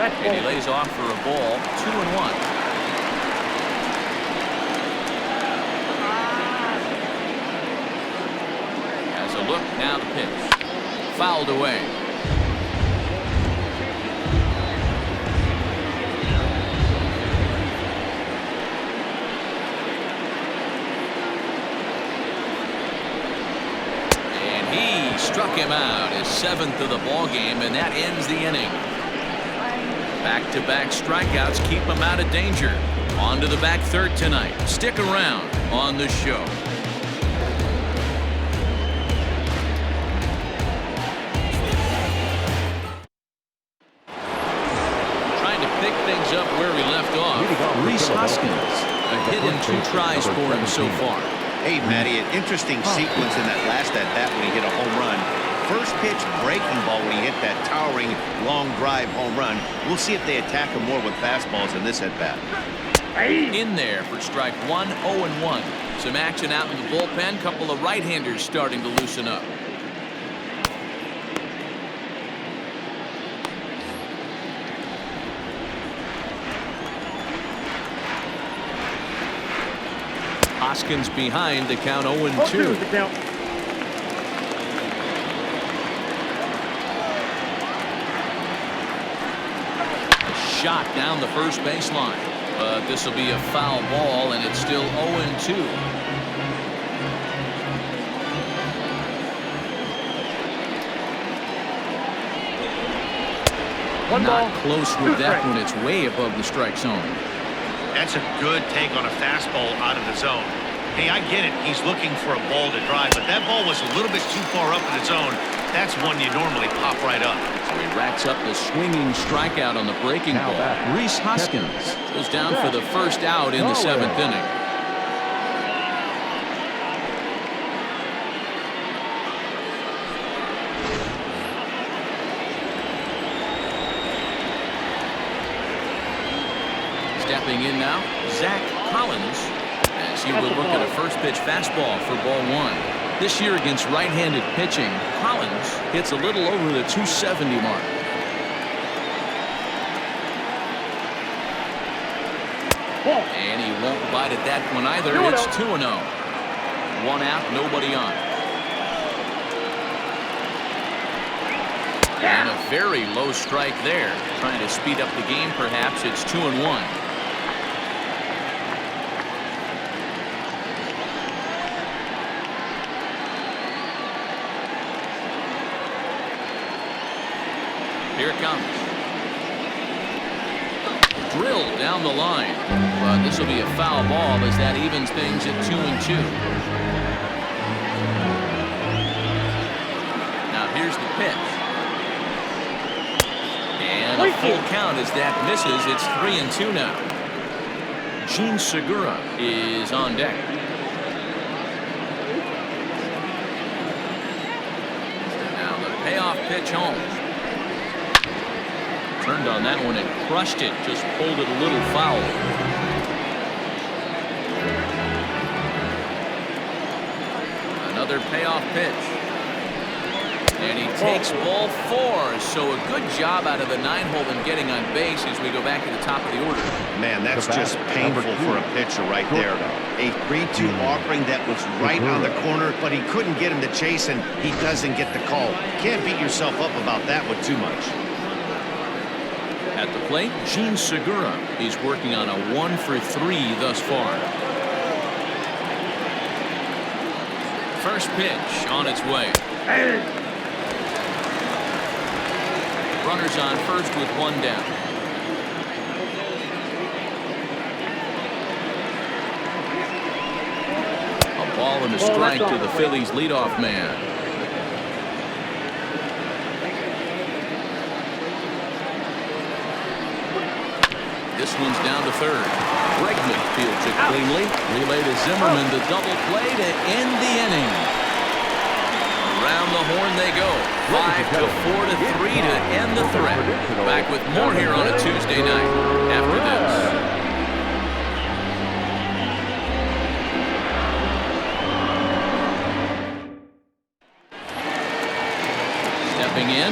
And he lays off for a ball. 2-1. Has a look. Now the pitch. Fouled away. Struck him out, his 7th of the ball game, and that ends the inning. Back-to-back strikeouts keep him out of danger. On to the back third tonight. Stick around on the show. Trying to pick things up where we left off. Rhys Hoskins, a hit in 2 tries for him so far. Hey, Matty, an interesting sequence in that last at-bat when he hit a home run. First pitch breaking ball when he hit that towering long drive home run. We'll see if they attack him more with fastballs in this at-bat. In there for strike 1, 0-1. Some action out in the bullpen. Couple of right-handers starting to loosen up. Hoskins behind the count 0-2. A shot down the first baseline, but this will be a foul ball, and it's still 0-2. Not close with that one. It's way above the strike zone. That's a good take on a fastball out of the zone. Hey, I get it. He's looking for a ball to drive, but that ball was a little bit too far up in the zone. That's one you normally pop right up. So he racks up the swinging strikeout on the breaking ball. Rhys Hoskins goes down for the first out in the 7th inning. Stepping in now, Zach Collins, as he will look at a first pitch fastball for ball 1. This year against right-handed pitching, Collins hits a little over the 270 mark. And he won't bite at that one either. It's 2-0. 1 out, nobody on. And a very low strike there. Trying to speed up the game, perhaps. It's 2-1. Here it comes. Drilled down the line. But this will be a foul ball as that evens things at 2-2. Now here's the pitch. And a full count as that misses. It's 3-2 now. Gene Segura is on deck. Now the payoff pitch home. Turned on that one and crushed it. Just pulled it a little foul. Another payoff pitch. And he takes ball 4. So a good job out of the 9-hole in getting on base as we go back to the top of the order. Man, that's just painful for a pitcher right there. A 3-2 offering that was right on the corner, but he couldn't get him to chase, and he doesn't get the call. Can't beat yourself up about that one too much. At the plate, Gene Segura. He's working on a 1-for-3 thus far. First pitch on its way. Runners on first with 1 down. A ball and a strike to the Phillies leadoff man. This one's down to third. Bregman fields it cleanly. Relay to Zimmerman, the double play to end the inning. Around the horn they go. 5-4-3 to end the threat. Back with more here on a Tuesday night after this.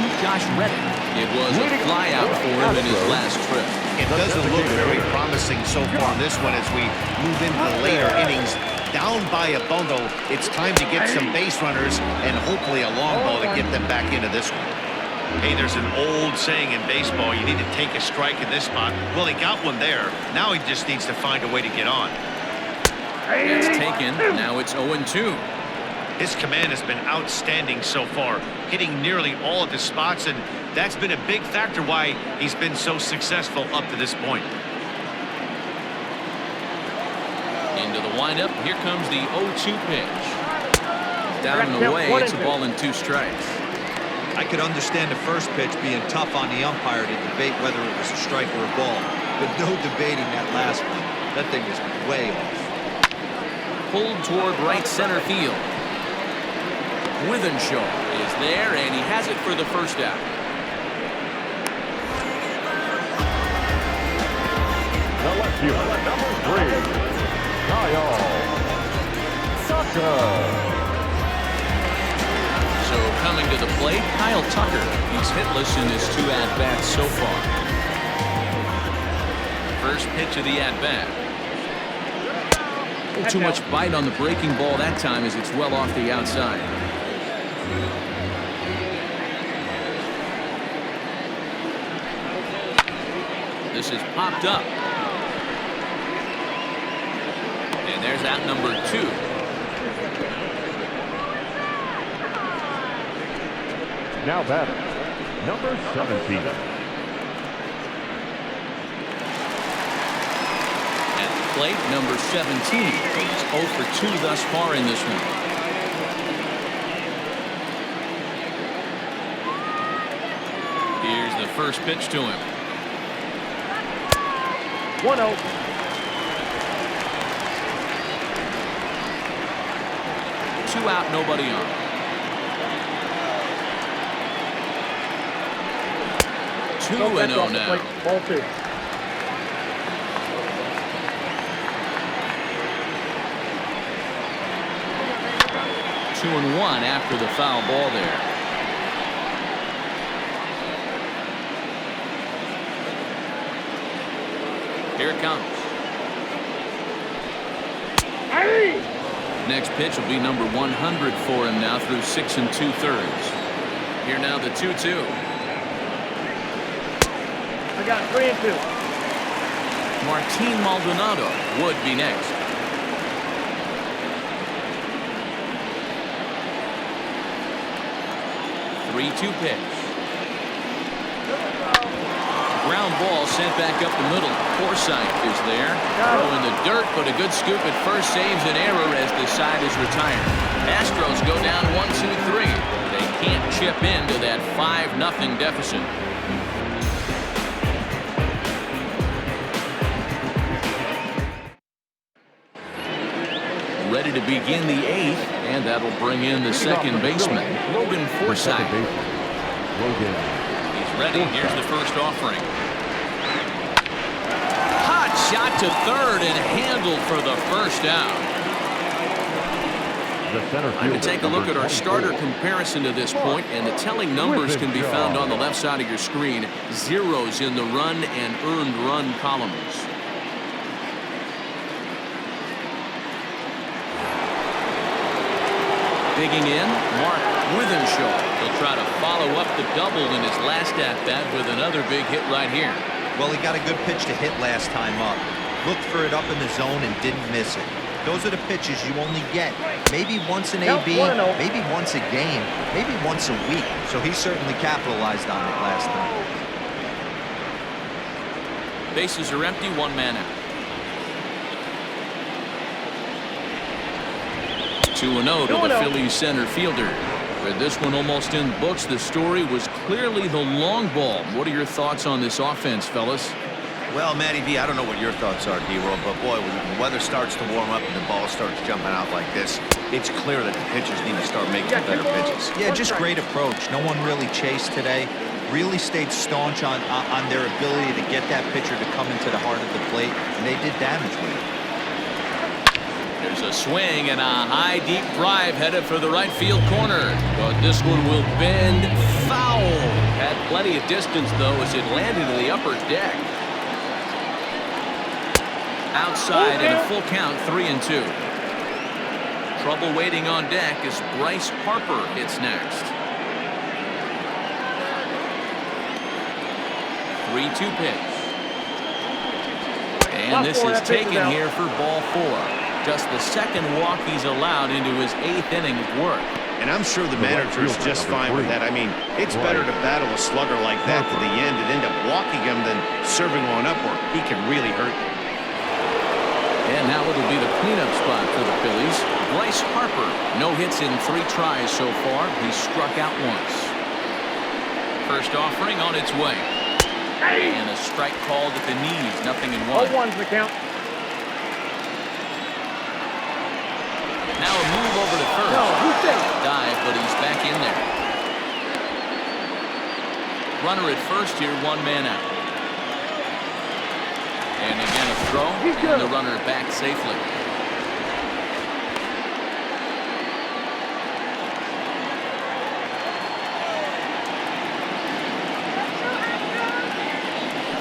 in Josh Reddick. It was a flyout for him in his last trip. It doesn't look very promising so far in this one as we move into the later innings. Down by a bundle, it's time to get some base runners and hopefully a long ball to get them back into this one. Hey, there's an old saying in baseball, you need to take a strike in this spot. Well, he got one there. Now he just needs to find a way to get on. It's taken. Now it's 0-2. His command has been outstanding so far, hitting nearly all of his spots, and that's been a big factor why he's been so successful up to this point. Into the windup. Here comes the 0-2 pitch. Down and away. It's a ball and 2 strikes. I could understand the first pitch being tough on the umpire to debate whether it was a strike or a ball, but no debating that last one. That thing was way off. Pulled toward right center field. Withenshaw is there, and he has it for the first out. The left fielder, number 3, Kyle Tucker. So coming to the plate, Kyle Tucker. He's hitless in his 2 at-bats so far. First pitch of the at-bat. Too much bite on the breaking ball that time as it's well off the outside. This is popped up. And there's out number 2. Now batter, number 17. At the plate, number 17. He's 0 for 2 thus far in this one. Here's the first pitch to him. 1-0. 2 out, nobody on. Two and 0 now. Ball 2. 2-1 after the foul ball there. Here it comes. Next pitch will be number 100 for him now through 6 2/3. Here now the 2-2. I got 3 and 2. Martin Maldonado would be next. Three-two pitch. Ground ball sent back up the middle. Forsythe is there. Throw in the dirt, but a good scoop at first saves an error as the side is retired. Astros go down 1-2-3. They can't chip into that 5-0 deficit. Ready to begin the 8th, and that'll bring in the second baseman, Logan Forsythe. Logan. He's ready. Here's the first offering. Hot shot to third and handled for the first out. Time to take a look at our starter comparison to this point, and the telling numbers can be found on the left side of your screen. Zeros in the run and earned run columns. Digging in, Mark Withenshaw. He'll try to follow up the double in his last at-bat with another big hit right here. Well, he got a good pitch to hit last time up. Looked for it up in the zone and didn't miss it. Those are the pitches you only get. Maybe once an AB, maybe once a game, maybe once a week. So he certainly capitalized on it last time. Bases are empty, 1 man out. 2-0 to the Phillies center fielder. With this one almost in books, the story was clearly the long ball. What are your thoughts on this offense, fellas? Well, Matty V, I don't know what your thoughts are, D-Roll, but boy, when the weather starts to warm up and the ball starts jumping out like this, it's clear that the pitchers need to start making better pitches. Yeah, just great approach. No one really chased today. Really stayed staunch on their ability to get that pitcher to come into the heart of the plate, and they did damage with it. There's a swing and a high deep drive headed for the right field corner. But this one will bend foul. Had plenty of distance though as it landed in the upper deck. Outside and a full count, 3-2. Trouble waiting on deck as Bryce Harper hits next. 3-2 pitch. And this is taken here for ball 4. Just the second walk he's allowed into his 8th inning of work. And I'm sure the manager is just fine with that. I mean, it's better to battle a slugger like that to the end and end up walking him than serving one up where he can really hurt you. And now it'll be the cleanup spot for the Phillies. Bryce Harper, no hits in 3 tries so far. He struck out once. First offering on its way. And a strike called at the knees, 0-1. 0-1's the count. Now a move over to first. No, who's safe? Dive, but he's back in there. Runner at first here, 1 man out. And again a throw, and the runner back safely.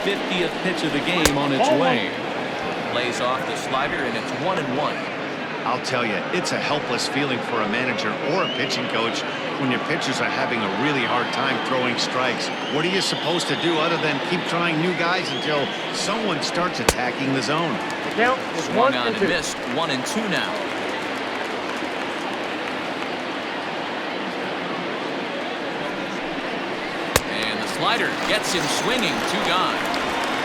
'50th pitch of the game on its way. Lays off the slider, and it's 1-1. I'll tell you, it's a helpless feeling for a manager or a pitching coach when your pitchers are having a really hard time throwing strikes. What are you supposed to do other than keep trying new guys until someone starts attacking the zone? The count is Swung 1 on and and 2. missed, 1-2 now. And the slider gets him swinging, 2 gone.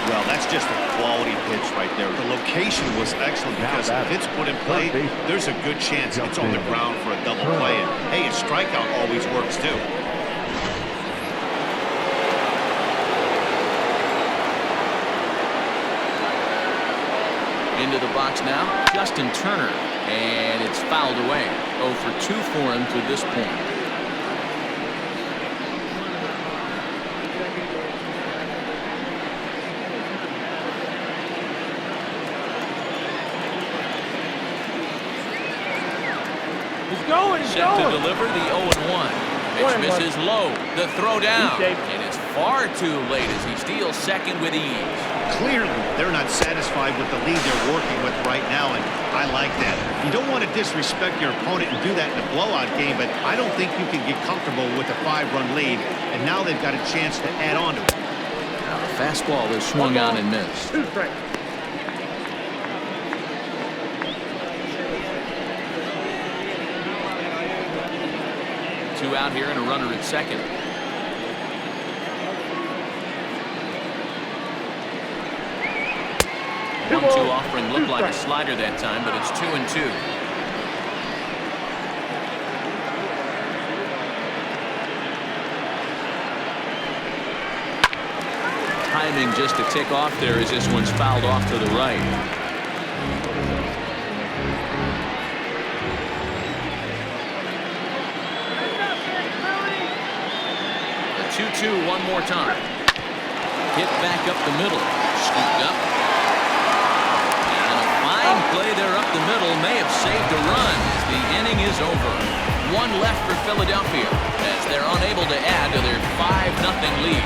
Well, that's just a quality pitch right there. The location was excellent because if it's put in play, there's a good chance it's on the ground for a double play. And hey, a strikeout always works too. Into the box now, Justin Turner, and it's fouled away. 0 for 2 for him to this point. Set to deliver the 0-1. Pitch misses low. The throw down. And it's far too late as he steals second with ease. Clearly, they're not satisfied with the lead they're working with right now, and I like that. You don't want to disrespect your opponent and do that in a blowout game, but I don't think you can get comfortable with a 5-run lead, and now they've got a chance to add on to it. Now the fastball is swung on and missed. 2 strikes. Two out here and a runner at second. 1-2 offering looked like a slider that time, but it's 2-2. Timing just a tick off there as this one's fouled off to the right. A 2-2 one more time. Hit back up the middle. Scooped up. Play there up the middle may have saved a run as the inning is over. 1 left for Philadelphia as they're unable to add to their 5-0 lead.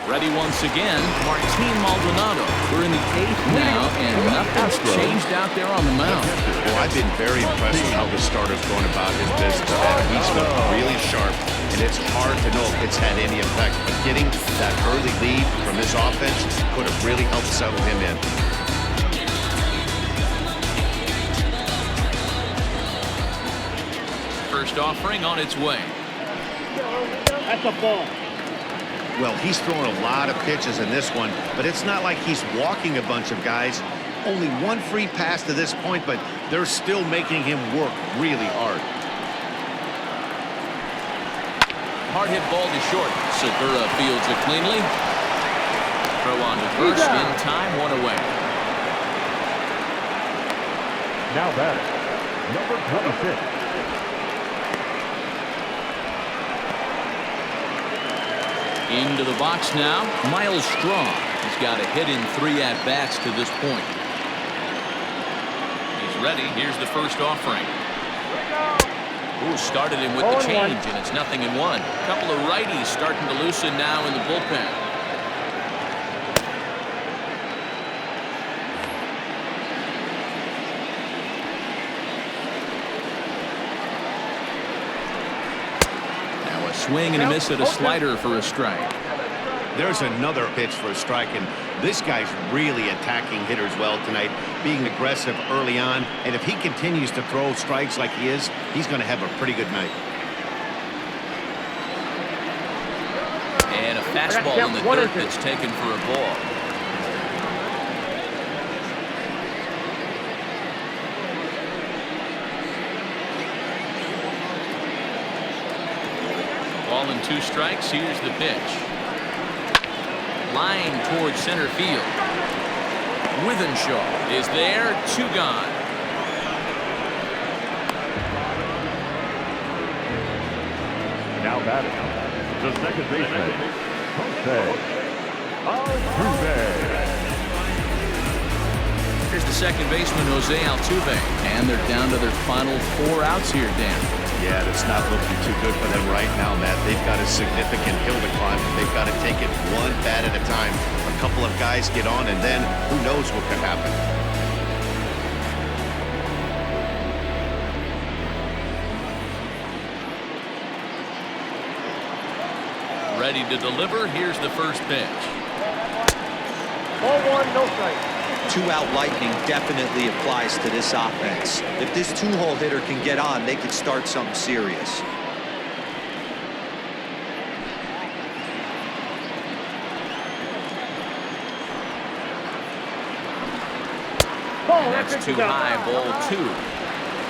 Ready once again, Martin Maldonado. We're in the 8th now, and nothing's changed out there on the mound. Well, I've been very impressed with how the starter's going about his business. He's looked really sharp, and it's hard to know if it's had any effect. But getting that early lead from this offense could have really helped settle him in. First offering on its way. That's a ball. Well, he's throwing a lot of pitches in this one, but it's not like he's walking a bunch of guys. Only 1 free pass to this point, but they're still making him work really hard. Hard hit ball to short. Segura fields it cleanly. Throw on to first in time, 1 away. Now batter, number 26. Into the box now, Miles Straw. He's got a hit in 3 at-bats to this point. He's ready. Here's the first offering. Ooh, started him with the change, and it's 0-1. A couple of righties starting to loosen now in the bullpen. Now a swing and a miss at a slider for a strike. There's another pitch for a strike, and this guy's really attacking hitters well tonight, being aggressive early on, and if he continues to throw strikes like he is, he's going to have a pretty good night. And a fastball in the dirt that's taken for a ball. Ball and 2 strikes. Here's the pitch. Line towards center field. Withenshaw is there. 2 gone. Now batting, the second baseman, Jose Altuve. Here's the second baseman, Jose Altuve. And they're down to their final 4 outs here, Dan. Yeah, that's not looking too good for them right now, Matt. They've got a significant hill to climb. They've got to take it one bat at a time. A couple of guys get on, and then who knows what could happen. Ready to deliver. Here's the first pitch. Ball 1, no strike. 2-out lightning definitely applies to this offense. If this 2-hole hitter can get on, they could start something serious. That's too high. Ball 2.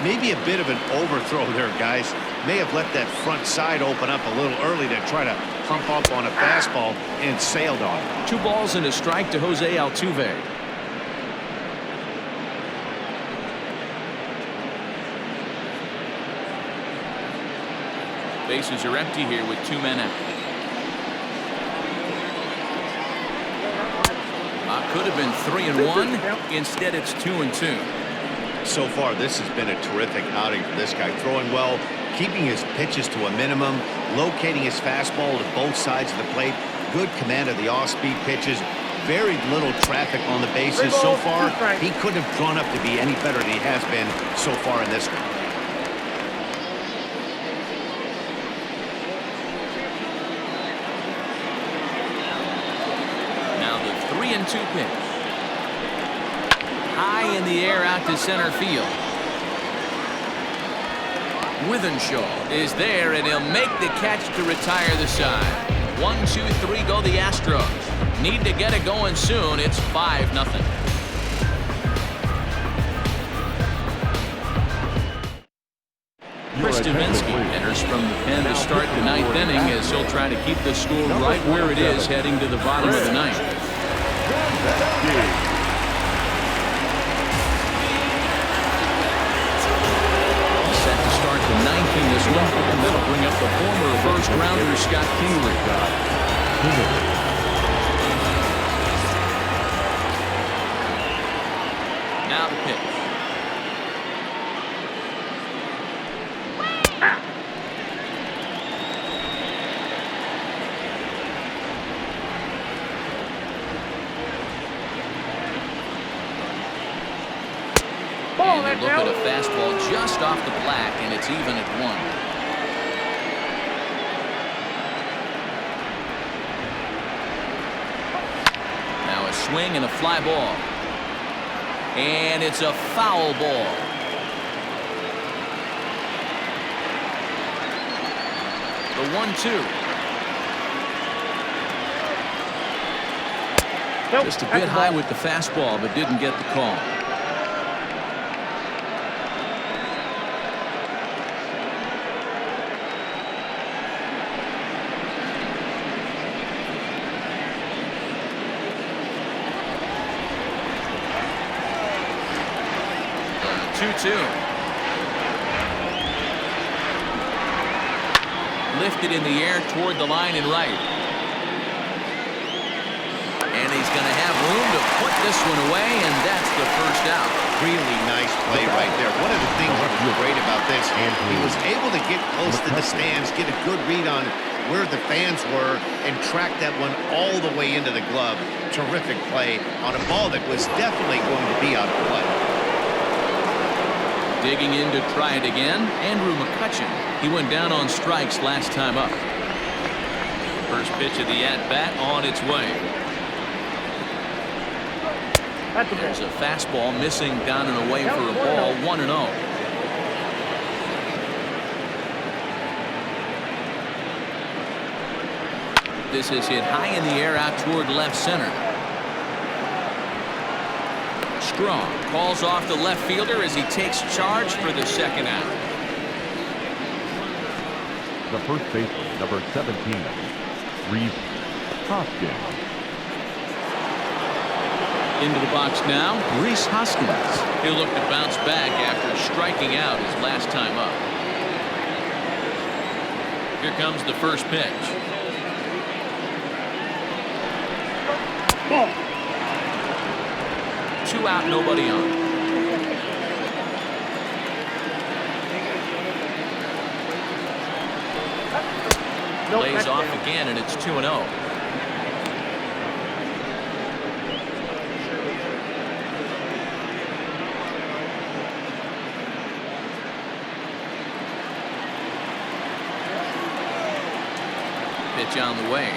Maybe a bit of an overthrow there, guys. May have let that front side open up a little early to try to pump up on a fastball and sailed on it. 2 balls and a strike to Jose Altuve. Bases are empty here with 2 men out. Could have been 3-1. Instead, it's 2-2. So far, this has been a terrific outing for this guy. Throwing well, keeping his pitches to a minimum, locating his fastball to both sides of the plate, good command of the off-speed pitches, very little traffic on the bases so far. He couldn't have drawn up to be any better than he has been so far in this one. Now the 3-2 pitch. High in the air out to center field. Withenshaw is there, and he'll make the catch to retire the side. 1, 2, 3 go the Astros. Need to get it going soon. It's 5-0. Chris Davinsky enters from the pen to start the 9th inning as he'll try to keep the score right where it is heading to the bottom of the 9th. Set to start the 9th in this one, and that'll bring up the former first-rounder Scott Kingery. Now the pitch. And look at a fastball just off the black, and it's even at 1. Now a swing and a fly ball. And it's a foul ball. The 1-2. Just a bit high with the fastball, but didn't get the call. The 2-2. Lifted in the air toward the line and right. And he's going to this one away, and that's the first out. Really nice play right there. One of the things that was great about this, he was able to get close to the stands, get a good read on where the fans were, and track that one all the way into the glove. Terrific play on a ball that was definitely going to be out of play. Digging in to try it again, Andrew McCutchen. He went down on strikes last time up. First pitch of the at-bat on its way. There's a fastball missing down and away for a ball, 1-0. This is hit high in the air out toward left center. Strong calls off the left fielder as he takes charge for the second out. The first baseman, number 17, Reese Hoskins. Into the box now, Reese Hoskins. He'll look to bounce back after striking out his last time up. Here comes the first pitch. Ball. 2 out, nobody on. Lays off again, and it's 2-0. Pitch on the way.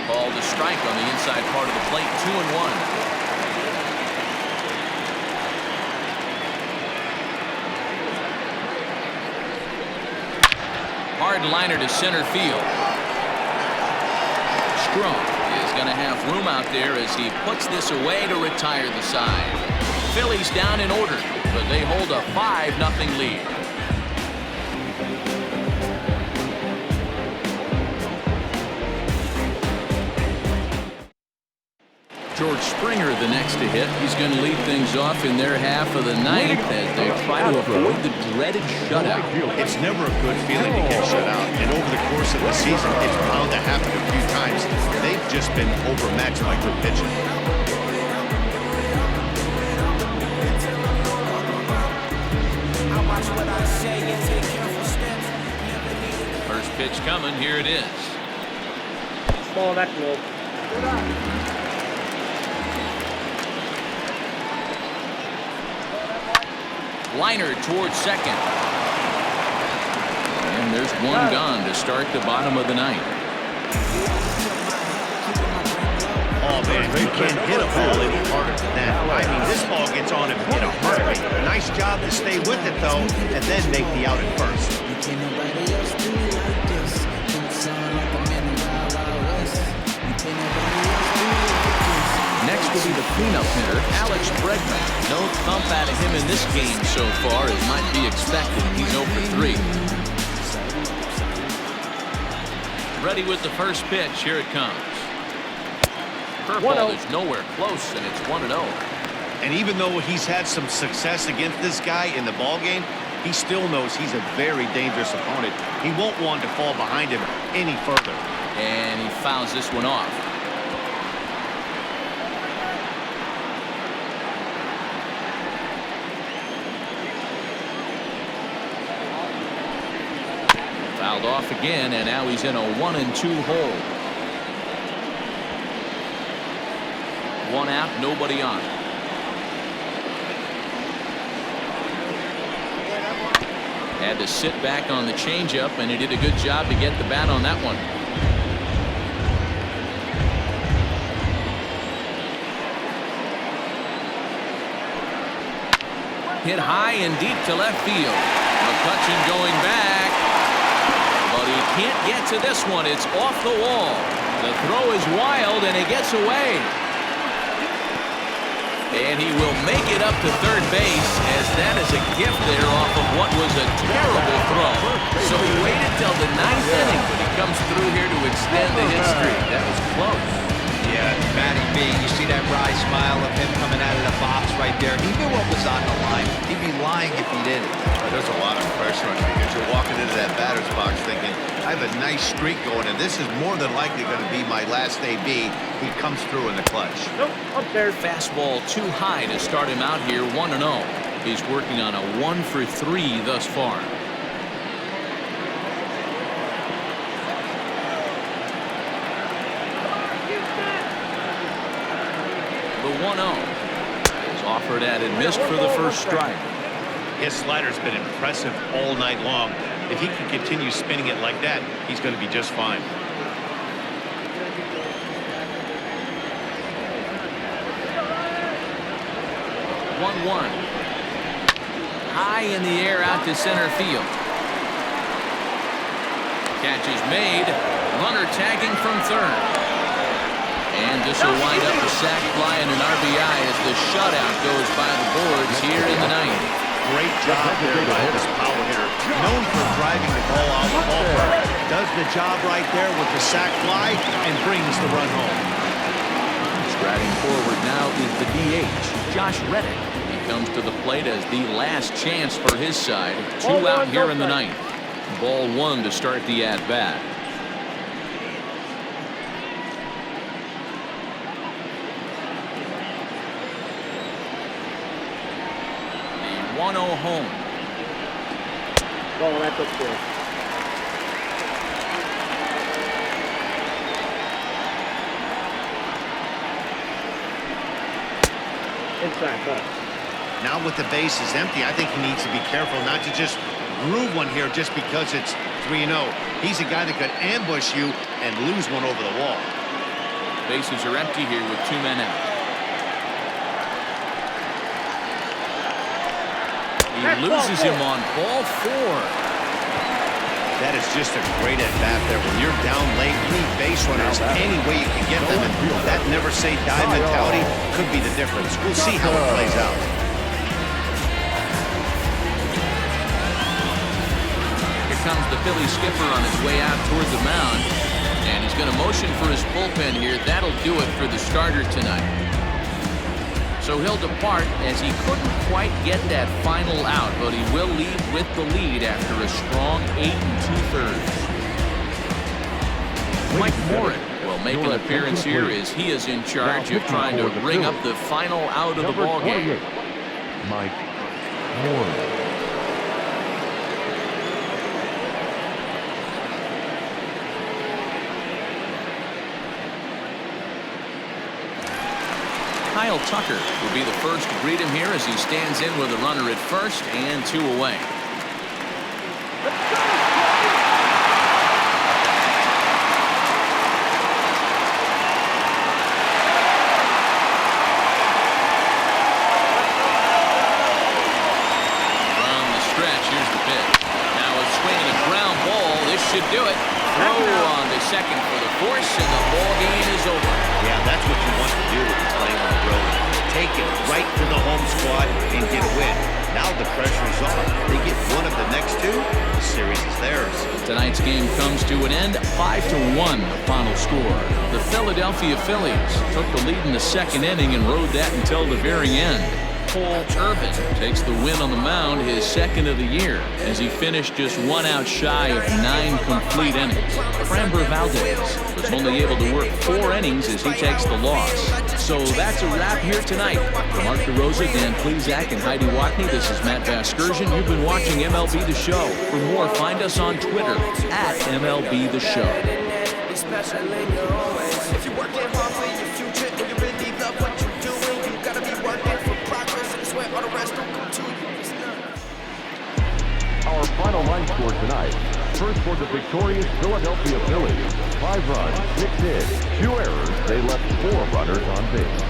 Ball to strike on the inside part of the plate. 2-1. Hard liner to center field. Strong is going to have room out there as he puts this away to retire the side. Phillies down in order, but they hold a 5-0 lead. George Springer the next to hit. He's going to lead things off in their half of the ninth as they try to avoid the dreaded shutout. It's never a good feeling to get shut out, and over the course of the season, it's bound to happen a few times. They've just been overmatched by good pitching. First pitch coming. Here it is. Ball, that's low. Liner towards second. And there's one gone to start the bottom of the ninth. Oh, man, you can't hit a ball any harder than that. I mean, this ball gets on him in a hurry. Nice job to stay with it, though, and then make the out at first. Next will be the cleanup hitter, Alex Bregman. No thump out of him in this game so far, as might be expected. He's 0 for 3. Ready with the first pitch. Here it comes. Curveball is nowhere close, and it's 1-0. And even though he's had some success against this guy in the ball game, he still knows he's a very dangerous opponent. He won't want to fall behind him any further. And he fouls this one off. Fouled off again, and now he's in a 1-2 hole. 1 out, nobody on. Had to sit back on the changeup, and he did a good job to get the bat on that one. Hit high and deep to left field. McCutchen going back. But he can't get to this one. It's off the wall. The throw is wild, and it gets away. And he will make it up to third base, as that is a gift there off of what was a terrible throw. So he waited till the 9th inning, but he comes through here to extend the hit streak. That was close. Yeah, Matty B, you see that wry smile of him coming out of the box right there. He knew what was on the line. He'd be lying if he didn't. There's a lot of pressure on you because you're walking into that batter's box thinking, I have a nice streak going, and this is more than likely going to be my last AB. He comes through in the clutch. Nope, upstairs. Fastball too high to start him out here, 1-0. He's working on a 1-for-3 thus far. The 1-0 is offered at and missed for the first strike. His slider's been impressive all night long. If he can continue spinning it like that, he's going to be just fine. 1-1. High in the air out to center field. Catch is made. Runner tagging from third. And this will wind up a sac fly and an RBI as the shutout goes by the boards here in the ninth. Great job there by this power hitter. Known for driving the ball out the ballpark. Does the job right there with the sac fly and brings the run home. Striding forward now is the DH, Josh Reddick. He comes to the plate as the last chance for his side. 2 out here in the ninth. Ball 1 to start the at-bat. The 1-0 home. Oh, that's upstairs. Inside, huh? Now with the bases empty, I think he needs to be careful not to just groove one here just because it's 3-0. He's a guy that could ambush you and lose one over the wall. Bases are empty here with 2 men out. He loses him on ball 4. That is just a great at-bat there. When you're down late, you need base runners any way you can get them. And that never-say-die mentality could be the difference. We'll see how it plays out. Here comes the Phillies skipper on his way out toward the mound. And he's going to motion for his bullpen here. That'll do it for the starter tonight. So he'll depart as he couldn't quite get that final out, but he will leave with the lead after a strong 8 2/3. Mike Morin will make an appearance here as he is in charge of trying to bring up the final out of the ball game. Mike Morin. Kyle Tucker will be the first to greet him here as he stands in with a runner at first and 2 away. From the stretch, here's the pitch. Now a swing and a ground ball. This should do it. Throw on to second for the force, and the ball game is over. Yeah, that's what you want to do when you're playing on the road. Take it right to the home squad and get a win. Now the pressure's off. They get one of the next 2, the series is theirs. Tonight's game comes to an end, 5-1 the final score. The Philadelphia Phillies took the lead in the second inning and rode that until the very end. Cole Irvin takes the win on the mound, his second of the year, as he finished just 1 out shy of 9 complete innings. Framber Valdez was only able to work 4 innings as he takes the loss. So that's a wrap here tonight. For Mark DeRosa, Dan Plesac, and Heidi Watney, this is Matt Vasgersian. You've been watching MLB The Show. For more, find us on Twitter at MLB The Show. If you're working hard for your future and you really love what you're doing, you gotta be working for progress, and sweat all the rest don't come to you. Our final line score tonight. First for the victorious Philadelphia Phillies. 5 runs, 6 hits, 2 errors. They left 4 runners on base.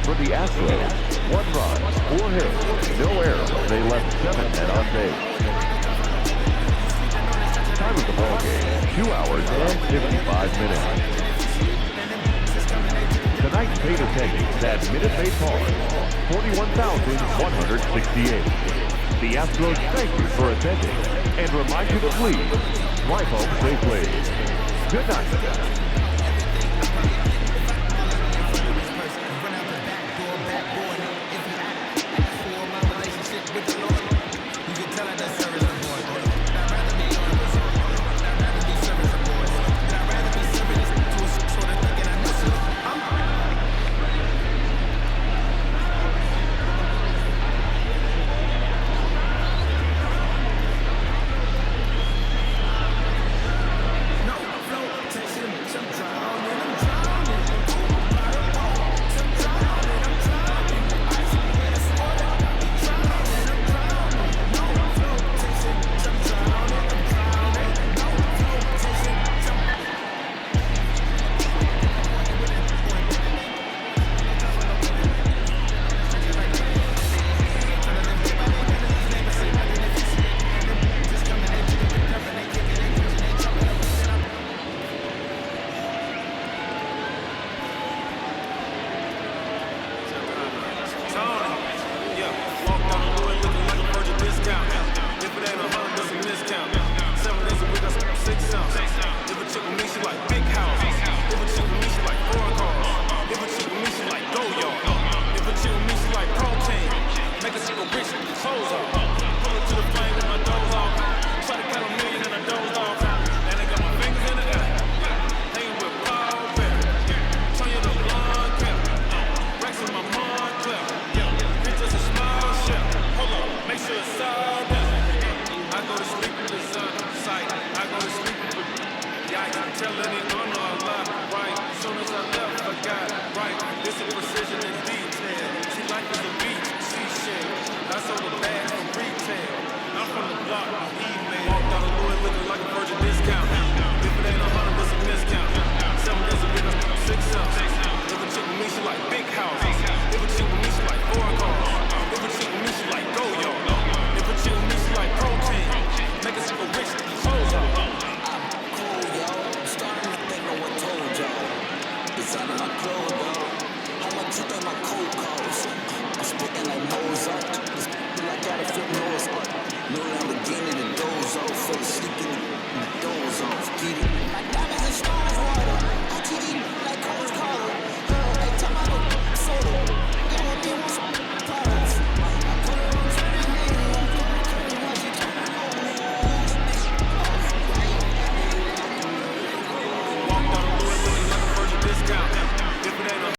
For the Astros, 1 run, 4 hits, no errors. They left 7 men on base. Time of the ball game, 2 hours and 55 minutes. Tonight's paid attendance at Minute Maid Park, 41,168. The Astros thank you for attending and remind you to please drive home safely. Good night.